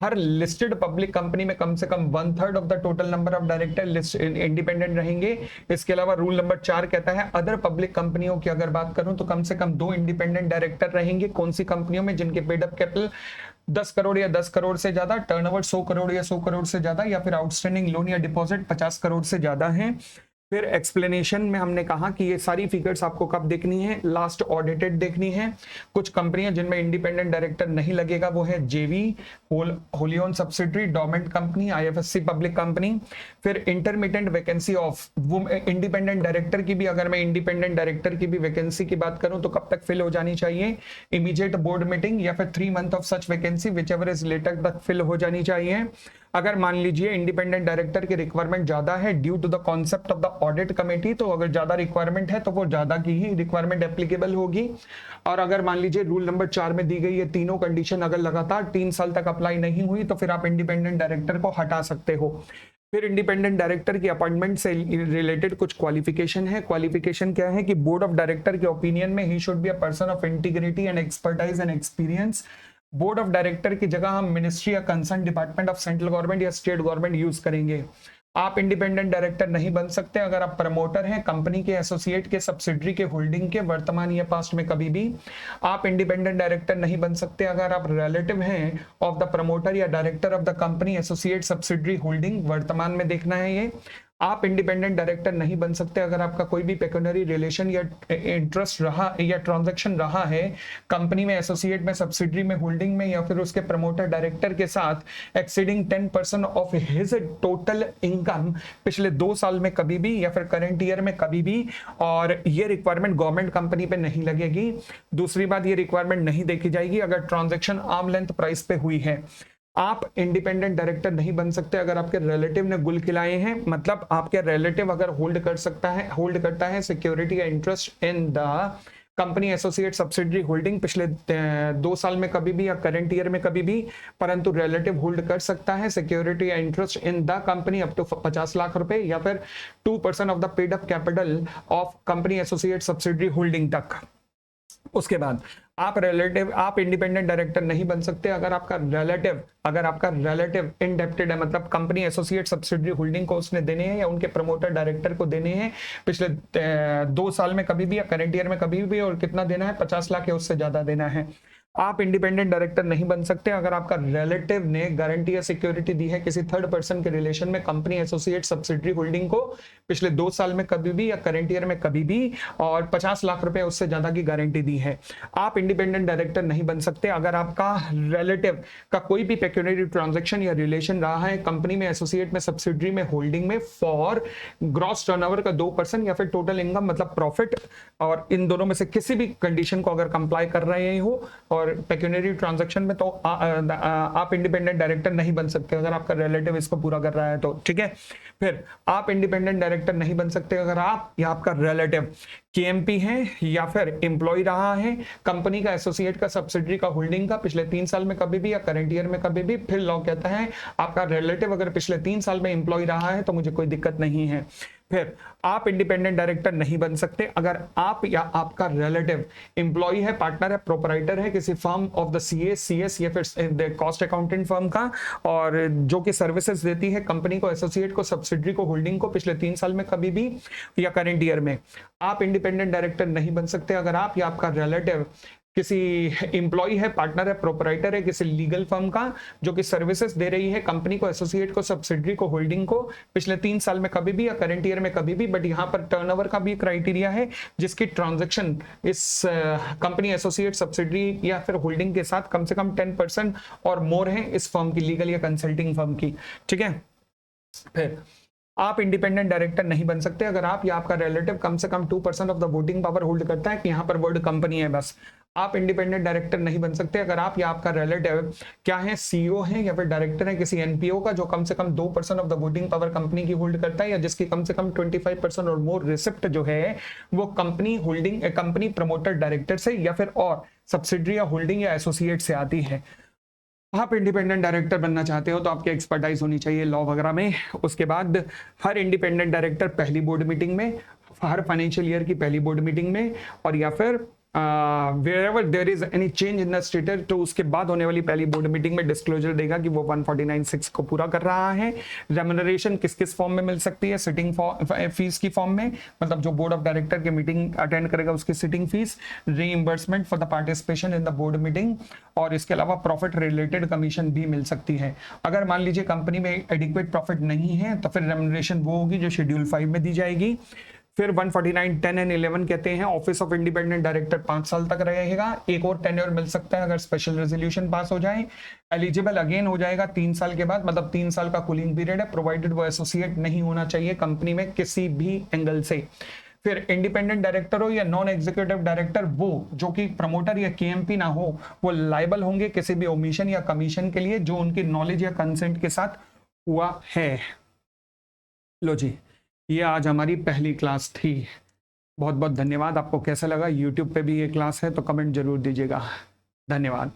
हर लिस्टेड पब्लिक कंपनी में कम से कम 1/3 of the total number of director independent रहेंगे। इसके अलावा रूल नंबर 4 कहता है अदर पब्लिक कंपनियों की अगर बात करूं तो कम से कम 2 इंडिपेंडेंट डायरेक्टर रहेंगे। कौन सी कंपनियों में? जिनके पेड अप कैपिटल 10 करोड़ या 10 करोड़ से ज्यादा, टर्नओवर 100 करोड़ या 100 करोड़ से ज्यादा या फिर आउटस्टैंडिंग लोन या डिपॉजिट 50 करोड़ से ज्यादा है। फिर एक्सप्लेनेशन में हमने कहा कि ये सारी फिगर्स आपको कब देखनी है, लास्ट ऑडिटेड देखनी है। कुछ कंपनियां जिनमें इंडिपेंडेंट डायरेक्टर नहीं लगेगा वो है JV, wholly owned subsidiary, dormant company, IFSC public company. फिर intermediate vacancy of independent director की भी, अगर मैं इंडिपेंडेंट डायरेक्टर की भी वैकेंसी की बात करूं तो कब तक फिल हो जानी चाहिए? इमीडिएट बोर्ड मीटिंग या फिर 3 month of such vacancy whichever is later तक फिल हो जानी चाहिए। अगर मान लीजिए इंडिपेंडेंट डायरेक्टर की रिक्वायरमेंट ज्यादा है due to the concept of the audit committee, तो अगर ज्यादा रिक्वायरमेंट है तो वो ज्यादा की ही रिक्वायरमेंट एप्लीकेबल होगी। और अगर मान लीजिए रूल नंबर 4 में दी गई ये तीनों कंडीशन अगर लगातार 3 साल तक अप्लाई नहीं हुई तो फिर आप इंडिपेंडेंट डायरेक्टर को हटा सकते हो। फिर इंडिपेंडेंट डायरेक्टर की अपॉइंटमेंट से रिलेटेड कुछ क्वालिफिकेशन है। क्वालिफिकेशन क्या है कि बोर्ड ऑफ डायरेक्टर के ओपिनियन में he should be a person of integrity and expertise and experience. Board of director की जगह हम मिनिस्ट्री या concern department of central government या स्टेट गवर्नमेंट यूज करेंगे। आप इंडिपेंडेंट डायरेक्टर नहीं बन सकते अगर आप प्रमोटर हैं कंपनी के, एसोसिएट के, सब्सिडरी के, होल्डिंग के, वर्तमान या पास्ट में कभी भी। आप इंडिपेंडेंट डायरेक्टर नहीं बन सकते अगर आप रिलेटिव हैं ऑफ द प्रमोटर या director of the company, associate, subsidiary, holding, वर्तमान में देखना है ये। आप इंडिपेंडेंट डायरेक्टर नहीं बन सकते अगर आपका कोई भी पेक्यूनरी रिलेशन या इंटरेस्ट रहा या ट्रांजैक्शन रहा है कंपनी में, एसोसिएट में, सब्सिडरी में, होल्डिंग में या फिर उसके प्रमोटर डायरेक्टर के साथ exceeding 10% of his total income पिछले 2 साल में कभी भी या फिर करंट ईयर में कभी भी। और ये रिक्वायरमेंट गवर्नमेंट कंपनी पे नहीं लगेगी। दूसरी बात, ये रिक्वायरमेंट नहीं देखी जाएगी अगर ट्रांजैक्शन आर्म लेंथ प्राइस पे हुई है। आप इंडिपेंडेंट डायरेक्टर नहीं बन सकते अगर आपके रिलेटिव ने गुल खिलाए हैं, मतलब आपके रिलेटिव अगर होल्ड करता है सिक्योरिटी या interest in the company, associate, subsidiary, holding पिछले 2 साल में कभी भी या करंट ईयर में कभी भी, परंतु रिलेटिव होल्ड कर सकता है सिक्योरिटी या interest in the company up to 50 lakh रुपए या फिर 2% of the paid up capital of company, associate, subsidiary, holding तक। उसके बाद आप इंडिपेंडेंट डायरेक्टर नहीं बन सकते अगर आपका रिलेटिव इंडेप्टेड है, मतलब कंपनी, एसोसिएट, सब्सिडरी, होल्डिंग को उसने देने हैं या उनके प्रमोटर डायरेक्टर को देने हैं पिछले 2 साल में कभी भी या करंट ईयर में कभी भी, और कितना देना है? 50 लाख या उससे ज्यादा देना है। आप इंडिपेंडेंट डायरेक्टर नहीं बन सकते अगर आपका रिलेटिव ने गारंटी या सिक्योरिटी दी है किसी थर्ड पर्सन के रिलेशन में कंपनी, एसोसिएट, सब्सिडरी, होल्डिंग को पिछले 2 साल में कभी भी या करंट ईयर में कभी भी, और 50 लाख रुपए उससे ज्यादा की गारंटी दी है। आप इंडिपेंडेंट डायरेक्टर नहीं बन सकते अगर आपका रिलेटिव का कोई भी पेक्यूनरी ट्रांजैक्शन या रिलेशन रहा है कंपनी में, एसोसिएट में, सब्सिडरी में, होल्डिंग में फॉर ग्रॉस टर्नओवर का 2% या फिर टोटल इनकम मतलब प्रॉफिट, और इन दोनों में से किसी भी कंडीशन को अगर कंप्लाई कर रहे हो और पेक्यूनरी ट्रांजैक्शन में, तो आप इंडिपेंडेंट डायरेक्टर नहीं बन सकते अगर आपका रिलेटिव इसको पूरा कर रहा है तो, ठीक है। फिर आप इंडिपेंडेंट डायरेक्टर नहीं बन सकते अगर आप या आपका रिलेटिव केएमपी है या फिर एम्प्लॉय रहा है कंपनी का, एसोसिएट का, सब्सिडरी का, होल्डिंग का पिछले 3 साल में कभी भी या करंट ईयर में कभी भी। फिर लॉ कहता है आपका रिलेटिव अगर पिछले 3 साल में एम्प्लॉय रहा है तो मुझे कोई दिक्कत नहीं है। फिर आप इंडिपेंडेंट डायरेक्टर नहीं बन सकते अगर आप या आपका रिलेटिव एम्प्लॉय है, पार्टनर है, प्रोपराइटर है किसी फर्म ऑफ द सीएस या फिर कॉस्ट अकाउंटेंट फर्म का, और जो कि सर्विसेज देती है कंपनी को, एसोसिएट को, सब्सिडरी को, होल्डिंग को पिछले 3 साल में कभी भी या करंट ईयर में। आप इंडिपेंडेंट डायरेक्टर नहीं बन सकते अगर आप या आपका रिलेटिव किसी एम्प्लॉय है, पार्टनर है, प्रोपराइटर है किसी लीगल फर्म का जो कि सर्विसेज दे रही है कंपनी को, एसोसिएट को, सब्सिडरी को, होल्डिंग को पिछले 3 साल में कभी भी या करंट ईयर में कभी भी, बट यहाँ पर टर्नओवर का भी क्राइटेरिया है जिसकी ट्रांजैक्शन इस कंपनी, एसोसिएट, सब्सिडरी या फिर होल्डिंग के साथ कम से कम 10% और मोर है इस फर्म की, लीगल या कंसल्टिंग फर्म की। ठीक है, फिर आप इंडिपेंडेंट डायरेक्टर नहीं बन सकते अगर आप या आपका रिलेटिव कम से कम 2% of the voting power hold करता है, कि यहाँ पर वर्ड कंपनी है बस। आप इंडिपेंडेंट डायरेक्टर नहीं बन सकते अगर आप या आपका रिलेटिव क्या है, सीईओ है या फिर डायरेक्टर है किसी एनपीओ का जो कम से कम 2% of the voting power company की होल्ड करता है, या जिसकी कम से कम 25% और मोर रिसिप्ट जो है वो company holding, company promoter director से या फिर और सब्सिडरी या होल्डिंग या एसोसिएट से आती है। आप इंडिपेंडेंट डायरेक्टर बनना चाहते हो तो आपकी एक्सपर्टाइज होनी चाहिए लॉ वगैरह में। उसके बाद हर इंडिपेंडेंट डायरेक्टर पहली बोर्ड मीटिंग में, हर फाइनेंशियल ईयर की पहली बोर्ड मीटिंग में, और या फिर wherever there is any change in the status, तो उसके बाद होने वाली पहली बोर्ड मीटिंग में डिस्क्लोजर देगा कि वो 149(6) को पूरा कर रहा है। रेम्युनरेशन किस किस फॉर्म में मिल सकती है, सिटिंग फीस की फॉर्म में, मतलब जो बोर्ड ऑफ डायरेक्टर की मीटिंग अटेंड करेगा उसकी sitting fees, reimbursement for the participation in the board meeting, और इसके अलावा प्रॉफिट रिलेटेड कमीशन भी मिल सकती है। अगर मान लीजिए कंपनी में एडिक्वेट प्रॉफिट नहीं है तो फिर रेम्युनरेशन वो होगी जो शेड्यूल 5 में दी जाएगी। फिर 149, 10 एंड 11 कहते हैं ऑफिस ऑफ इंडिपेंडेंट डायरेक्टर 5 साल तक रहेगा, एक और टेन्योर मिल सकता है अगर स्पेशल रेजोल्यूशन पास हो जाए। एलिजिबल अगेन हो जाएगा 3 साल के बाद, मतलब 3 साल का कूलिंग पीरियड है, प्रोवाइडेड वो एसोसिएट नहीं होना चाहिए कंपनी में किसी भी एंगल से। फिर इंडिपेंडेंट डायरेक्टर हो या नॉन एग्जीक्यूटिव डायरेक्टर, वो जो कि प्रमोटर या केएमपी ना हो, वो लायबल होंगे किसी भी ओमिशन या कमीशन के लिए जो उनकी नॉलेज या कंसेंट के साथ हुआ है। लो जी, ये आज हमारी पहली क्लास थी। बहुत बहुत धन्यवाद। आपको कैसा लगा? यूट्यूब पे भी ये क्लास है तो कमेंट जरूर दीजिएगा। धन्यवाद।